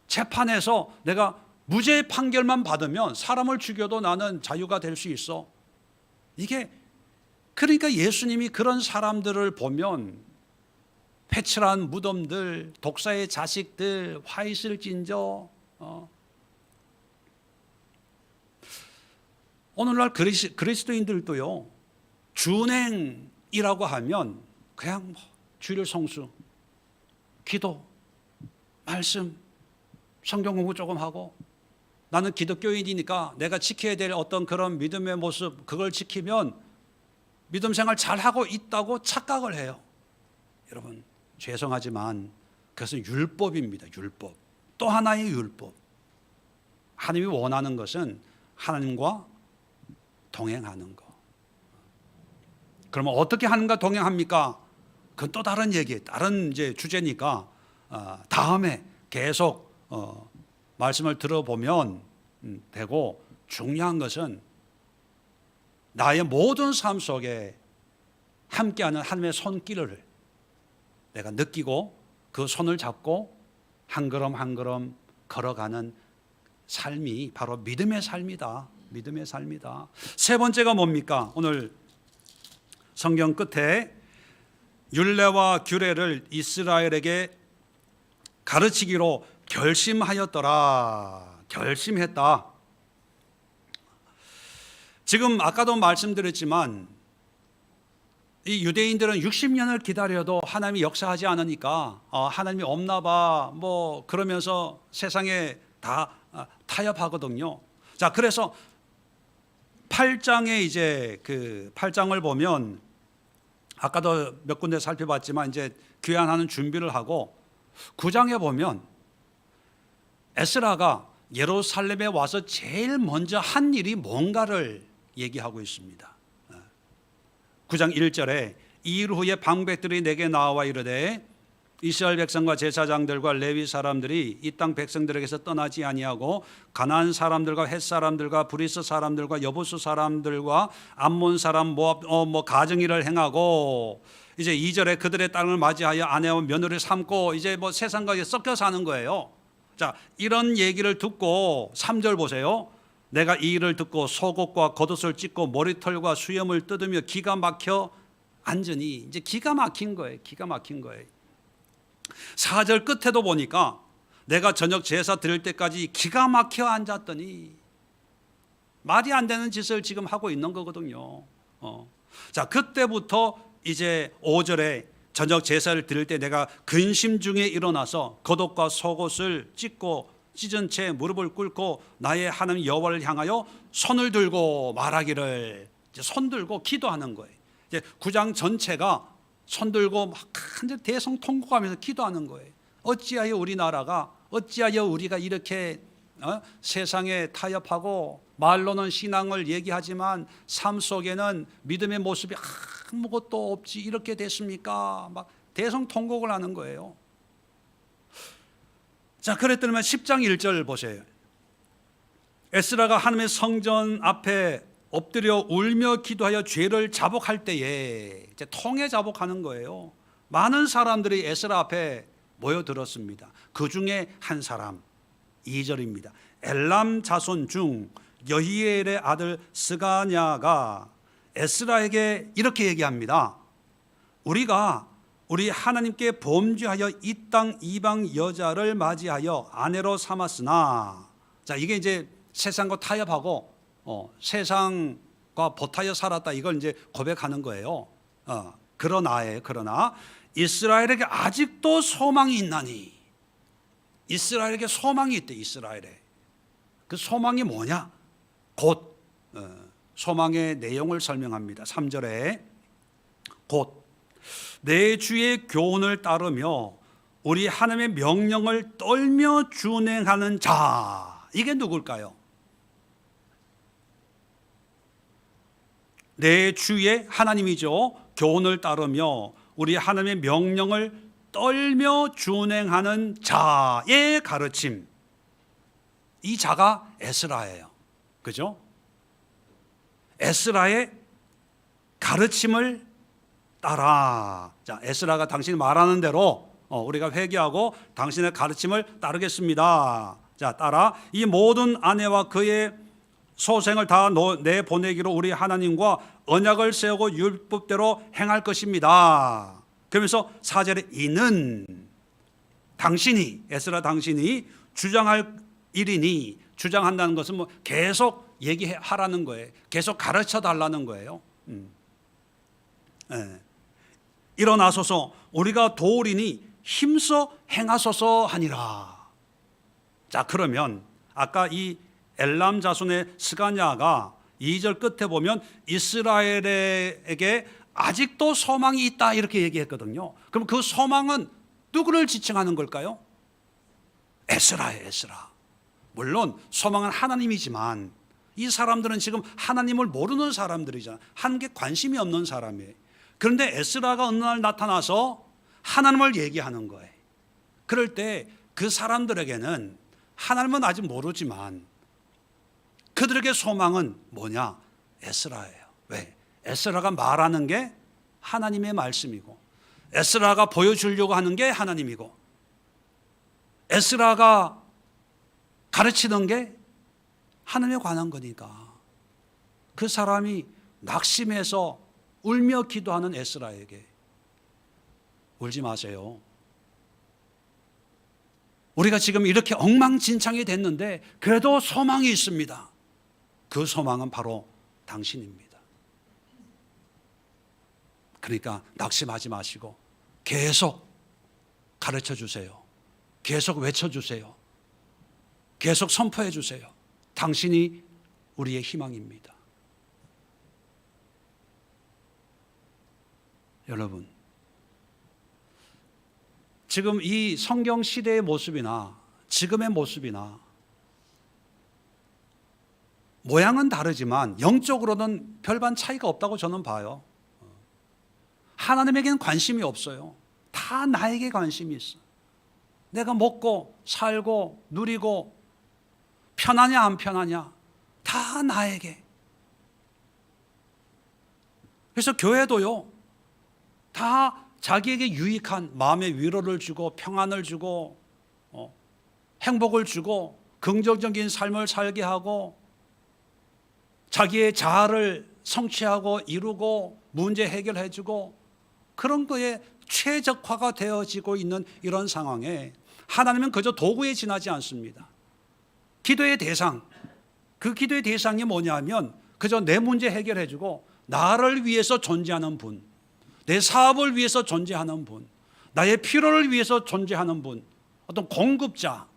재판에서 내가 무죄 판결만 받으면 사람을 죽여도 나는 자유가 될 수 있어. 이게 그러니까 예수님이 그런 사람들을 보면 패칠한 무덤들, 독사의 자식들, 화 있을진저 오늘날 그리스도인들도요 준행이라고 하면 그냥 주일 성수, 기도, 말씀, 성경 공부 조금 하고 나는 기독교인이니까 내가 지켜야 될 어떤 그런 믿음의 모습 그걸 지키면 믿음 생활 잘하고 있다고 착각을 해요. 여러분 죄송하지만 그것은 율법입니다. 율법. 또 하나의 율법. 하나님이 원하는 것은 하나님과 동행하는 거. 그러면 어떻게 하는가 동행합니까? 그건 또 다른 얘기, 다른 이제 주제니까 다음에 계속 말씀을 들어보면 되고 중요한 것은 나의 모든 삶 속에 함께하는 하나님의 손길을 내가 느끼고 그 손을 잡고 한 걸음 한 걸음 걸어가는 삶이 바로 믿음의 삶이다. 믿음의 삶이다. 세 번째가 뭡니까? 오늘 성경 끝에 율례와 규례를 이스라엘에게 가르치기로 결심하였더라. 결심했다. 지금 아까도 말씀드렸지만 이 유대인들은 60년을 기다려도 하나님이 역사하지 않으니까 하나님이 없나 봐 뭐 그러면서 세상에 다 타협하거든요. 자, 그래서 8장에 이제 그 8장을 보면 아까도 몇 군데 살펴봤지만 이제 귀환하는 준비를 하고 9장에 보면 에스라가 예루살렘에 와서 제일 먼저 한 일이 뭔가를 얘기하고 있습니다. 9장 1절에 이 일 후에 방백들이 내게 나와 이르되 이스라엘 백성과 제사장들과 레위 사람들이 이 땅 백성들에게서 떠나지 아니하고 가나안 사람들과 헷 사람들과 브리스 사람들과 여부스 사람들과 암몬 사람 모압 가증일을 행하고 이제 2절에 그들의 땅을 맞이하여 아내와 며느리를 삼고 이제 뭐 세상과 섞여 사는 거예요. 자, 이런 얘기를 듣고 3절 보세요. 내가 이 일을 듣고 속옷과 겉옷을 찢고 머리털과 수염을 뜯으며 기가 막혀 앉으니, 이제 기가 막힌 거예요. 기가 막힌 거예요. 4절 끝에도 보니까 내가 저녁 제사 드릴 때까지 기가 막혀 앉았더니, 말이 안 되는 짓을 지금 하고 있는 거거든요. 자, 그때부터 이제 5절에 저녁 제사를 드릴 때 내가 근심 중에 일어나서 겉옷과 속옷을 찢은 채 무릎을 꿇고 나의 하나님 여호와를 향하여 손을 들고 말하기를, 이제 손 들고 기도하는 거예요. 이제 9장 전체가 손 들고 막 대성통곡하면서 기도하는 거예요. 어찌하여 우리나라가, 어찌하여 우리가 이렇게 세상에 타협하고 말로는 신앙을 얘기하지만 삶 속에는 믿음의 모습이 아무것도 없지, 이렇게 됐습니까? 막 대성통곡을 하는 거예요. 자, 그랬더니 10장 1절 보세요. 에스라가 하나님의 성전 앞에 엎드려 울며 기도하여 죄를 자복할 때에, 이제 통해 자복하는 거예요. 많은 사람들이 에스라 앞에 모여들었습니다. 그 중에 한 사람, 2절입니다. 엘람 자손 중 여히엘의 아들 스가냐가 에스라에게 이렇게 얘기합니다. 우리가 우리 하나님께 범죄하여 이 땅 이방 여자를 맞이하여 아내로 삼았으나, 자, 이게 이제 세상과 타협하고 세상과 보타여 살았다, 이걸 이제 고백하는 거예요. 그러나 이스라엘에게 아직도 소망이 있나니, 이스라엘에게 소망이 있대. 이스라엘에 그 소망이 뭐냐? 곧 소망의 내용을 설명합니다. 3절에 곧 내 주의 교훈을 따르며 우리 하나님의 명령을 떨며 준행하는 자, 이게 누굴까요? 내 주의 하나님이죠. 교훈을 따르며 우리 하나님의 명령을 떨며 준행하는 자의 가르침, 이 자가 에스라예요. 그죠? 에스라의 가르침을 따라. 자, 에스라가 당신이 말하는 대로 우리가 회개하고 당신의 가르침을 따르겠습니다. 자, 따라 이 모든 아내와 그의 소생을 다 내보내기로 우리 하나님과 언약을 세우고 율법대로 행할 것입니다. 그러면서 4절에 이는 당신이, 에스라 당신이 주장할 일이니, 주장한다는 것은 뭐 계속 얘기하라는 거예요. 계속 가르쳐 달라는 거예요. 일어나소서 우리가 도우리니 힘써 행하소서 하니라. 자, 그러면 아까 이 엘람 자손의 스가냐가 2절 끝에 보면 이스라엘에게 아직도 소망이 있다, 이렇게 얘기했거든요. 그럼 그 소망은 누구를 지칭하는 걸까요? 에스라예요. 에스라. 물론 소망은 하나님이지만 이 사람들은 지금 하나님을 모르는 사람들이잖아요. 하나님께 관심이 없는 사람이에요. 그런데 에스라가 어느 날 나타나서 하나님을 얘기하는 거예요. 그럴 때 그 사람들에게는 하나님은 아직 모르지만 그들에게 소망은 뭐냐? 에스라예요. 왜? 에스라가 말하는 게 하나님의 말씀이고, 에스라가 보여주려고 하는 게 하나님이고, 에스라가 가르치는 게 하나님에 관한 거니까 그 사람이 낙심해서 울며 기도하는 에스라에게 울지 마세요. 우리가 지금 이렇게 엉망진창이 됐는데 그래도 소망이 있습니다. 그 소망은 바로 당신입니다. 그러니까 낙심하지 마시고 계속 가르쳐 주세요. 계속 외쳐 주세요. 계속 선포해 주세요. 당신이 우리의 희망입니다. 여러분, 지금 이 성경 시대의 모습이나 지금의 모습이나 모양은 다르지만 영적으로는 별반 차이가 없다고 저는 봐요. 하나님에게는 관심이 없어요. 다 나에게 관심이 있어. 내가 먹고 살고 누리고 편하냐 안 편하냐 다 나에게. 그래서 교회도요, 다 자기에게 유익한 마음의 위로를 주고 평안을 주고 행복을 주고 긍정적인 삶을 살게 하고 자기의 자아를 성취하고 이루고 문제 해결해 주고 그런 거에 최적화가 되어지고 있는 이런 상황에 하나님은 그저 도구에 지나지 않습니다. 기도의 대상, 그 기도의 대상이 뭐냐면 그저 내 문제 해결해 주고 나를 위해서 존재하는 분, 내 사업을 위해서 존재하는 분, 나의 필요를 위해서 존재하는 분, 어떤 공급자.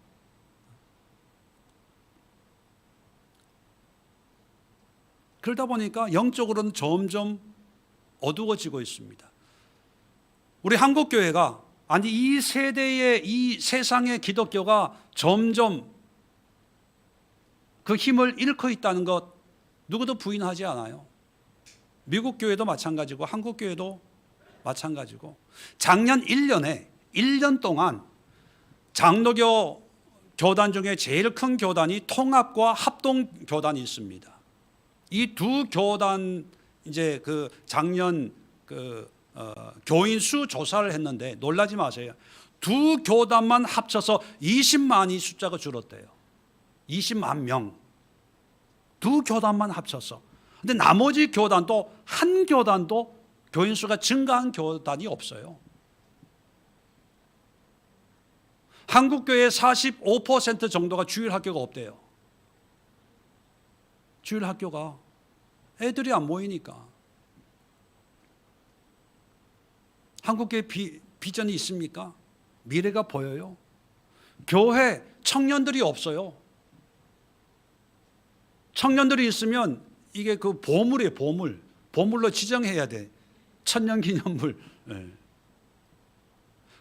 그러다 보니까 영적으로는 점점 어두워지고 있습니다. 우리 한국교회가, 아니 이 세대의, 이 세상의 기독교가 점점 그 힘을 잃고 있다는 것 누구도 부인하지 않아요. 미국 교회도 마찬가지고 한국 교회도 마찬가지고, 작년 1년 동안 장로교 교단 중에 제일 큰 교단이 통합과 합동 교단이 있습니다. 이 두 교단 이제 그 작년 교인 수 조사를 했는데 놀라지 마세요. 두 교단만 합쳐서 20만이 숫자가 줄었대요. 20만 명. 두 교단만 합쳐서. 근데 나머지 교단도 한 교단도 교인 수가 증가한 교단이 없어요. 한국교회 45% 정도가 주일학교가 없대요. 주일학교가 애들이 안 모이니까. 한국교회 비전이 있습니까? 미래가 보여요? 교회 청년들이 없어요. 청년들이 있으면 이게 그 보물이에요, 보물. 보물로 지정해야 돼. 천년기념물. 네.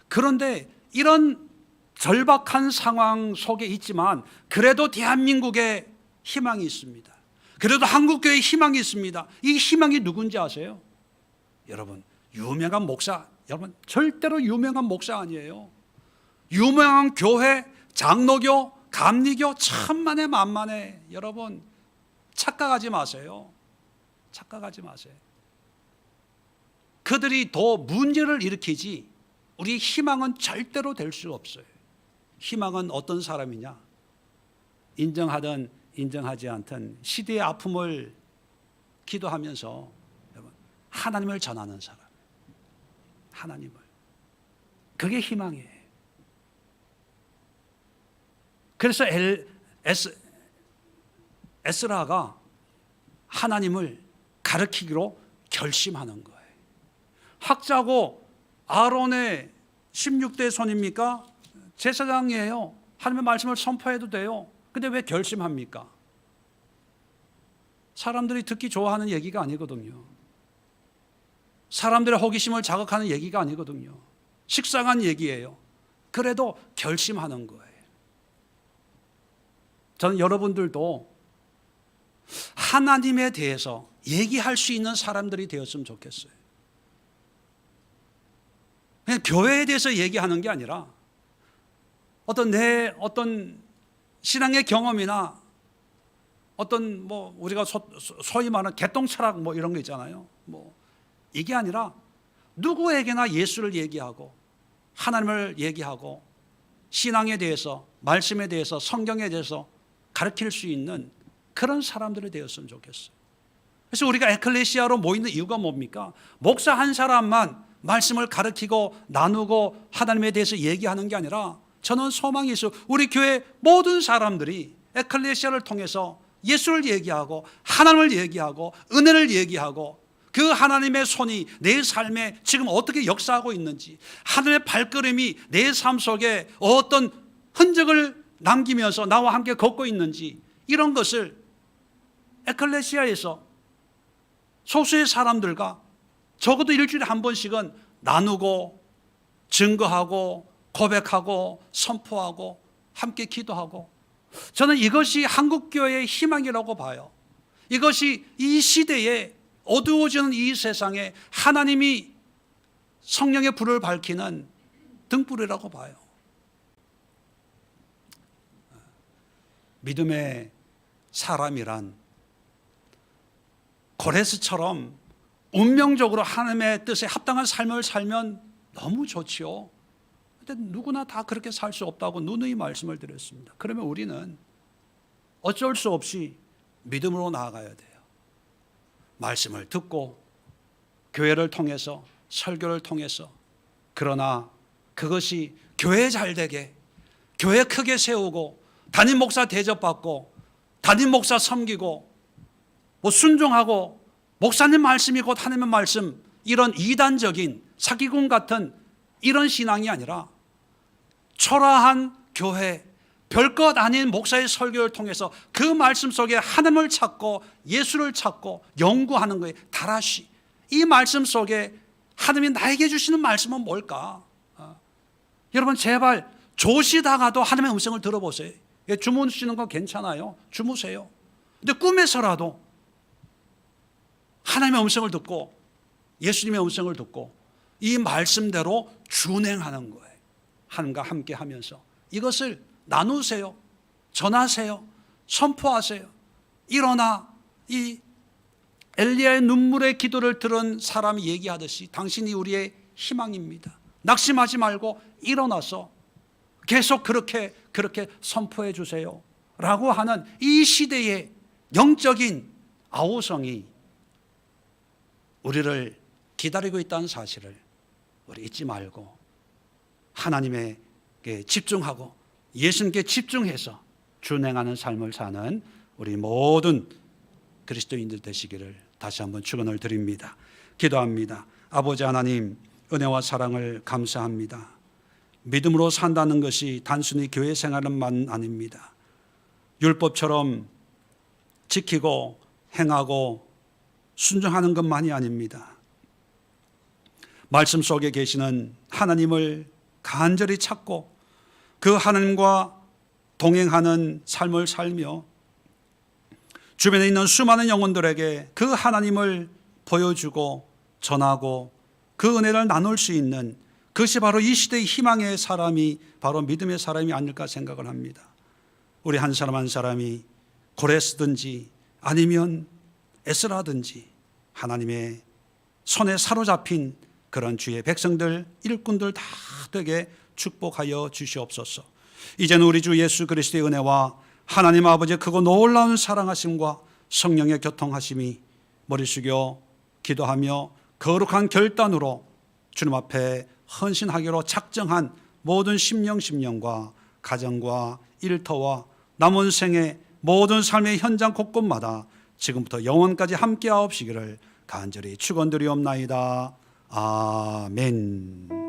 그런데 이런 절박한 상황 속에 있지만 그래도 대한민국에 희망이 있습니다. 그래도 한국교회에 희망이 있습니다. 이 희망이 누군지 아세요? 여러분, 유명한 목사, 여러분 절대로 유명한 목사 아니에요. 유명한 교회, 장로교, 감리교 천만에 만만해. 여러분 착각하지 마세요. 착각하지 마세요. 그들이 더 문제를 일으키지 우리 희망은 절대로 될 수 없어요. 희망은 어떤 사람이냐? 인정하든 인정하지 않든 시대의 아픔을 기도하면서 하나님을 전하는 사람. 하나님을. 그게 희망이에요. 그래서 에스라가 하나님을 가르치기로 결심하는 거예요. 학자고 아론의 16대 손입니까? 제사장이에요. 하나님의 말씀을 선포해도 돼요. 근데 왜 결심합니까? 사람들이 듣기 좋아하는 얘기가 아니거든요. 사람들의 호기심을 자극하는 얘기가 아니거든요. 식상한 얘기예요. 그래도 결심하는 거예요. 저는 여러분들도 하나님에 대해서 얘기할 수 있는 사람들이 되었으면 좋겠어요. 그냥 교회에 대해서 얘기하는 게 아니라 어떤 신앙의 경험이나 어떤 우리가 소위 말하는 개똥철학 이런 거 있잖아요. 이게 아니라 누구에게나 예수를 얘기하고 하나님을 얘기하고 신앙에 대해서, 말씀에 대해서, 성경에 대해서 가르칠 수 있는 그런 사람들이 되었으면 좋겠어요. 그래서 우리가 에클레시아로 모이는 이유가 뭡니까? 목사 한 사람만 말씀을 가르치고 나누고 하나님에 대해서 얘기하는 게 아니라 저는 소망이 있어요. 우리 교회 모든 사람들이 에클레시아를 통해서 예수를 얘기하고 하나님을 얘기하고 은혜를 얘기하고 그 하나님의 손이 내 삶에 지금 어떻게 역사하고 있는지, 하나님의 발걸음이 내 삶 속에 어떤 흔적을 남기면서 나와 함께 걷고 있는지, 이런 것을 에클레시아에서 소수의 사람들과 적어도 일주일에 한 번씩은 나누고 증거하고 고백하고 선포하고 함께 기도하고, 저는 이것이 한국교회의 희망이라고 봐요. 이것이 이 시대에 어두워지는 이 세상에 하나님이 성령의 불을 밝히는 등불이라고 봐요. 믿음의 사람이란 고레스처럼 운명적으로 하나님의 뜻에 합당한 삶을 살면 너무 좋지요. 근데 누구나 다 그렇게 살 수 없다고 누누이 말씀을 드렸습니다. 그러면 우리는 어쩔 수 없이 믿음으로 나아가야 돼요. 말씀을 듣고 교회를 통해서, 설교를 통해서. 그러나 그것이 교회 잘 되게, 교회 크게 세우고, 담임 목사 대접받고, 담임 목사 섬기고, 순종하고, 목사님 말씀이 곧 하나님의 말씀, 이런 이단적인 사기꾼 같은 이런 신앙이 아니라 초라한 교회, 별것 아닌 목사의 설교를 통해서 그 말씀 속에 하나님을 찾고 예수를 찾고 연구하는 거예요. 다라시. 이 말씀 속에 하나님이 나에게 주시는 말씀은 뭘까? 여러분 제발 조시다가도 하나님의 음성을 들어보세요. 주무시는 거 괜찮아요. 주무세요. 근데 꿈에서라도 하나님의 음성을 듣고 예수님의 음성을 듣고 이 말씀대로 준행하는 거예요. 하나님과 함께 하면서 이것을 나누세요. 전하세요. 선포하세요. 일어나, 이 엘리야의 눈물의 기도를 들은 사람이 얘기하듯이 당신이 우리의 희망입니다. 낙심하지 말고 일어나서 계속 그렇게 선포해 주세요 라고 하는 이 시대의 영적인 아우성이 우리를 기다리고 있다는 사실을 우리 잊지 말고 하나님에게 집중하고 예수님께 집중해서 준행하는 삶을 사는 우리 모든 그리스도인들 되시기를 다시 한번 축원을 드립니다. 기도합니다. 아버지 하나님, 은혜와 사랑을 감사합니다. 믿음으로 산다는 것이 단순히 교회 생활만 아닙니다. 율법처럼 지키고 행하고 순종하는 것만이 아닙니다. 말씀 속에 계시는 하나님을 간절히 찾고 그 하나님과 동행하는 삶을 살며 주변에 있는 수많은 영혼들에게 그 하나님을 보여주고 전하고 그 은혜를 나눌 수 있는, 그것이 바로 이 시대의 희망의 사람이 바로 믿음의 사람이 아닐까 생각을 합니다. 우리 한 사람 한 사람이 고레스든지 아니면 에스라든지 하나님의 손에 사로잡힌 그런 주의 백성들, 일꾼들 다 되게 축복하여 주시옵소서. 이제는 우리 주 예수 그리스도의 은혜와 하나님 아버지의 크고 놀라운 사랑하심과 성령의 교통하심이 머리 숙여 기도하며 거룩한 결단으로 주님 앞에 헌신하기로 작정한 모든 심령과 가정과 일터와 남은 생의 모든 삶의 현장 곳곳마다 지금부터 영원까지 함께하옵시기를 간절히 축원드리옵나이다. 아멘.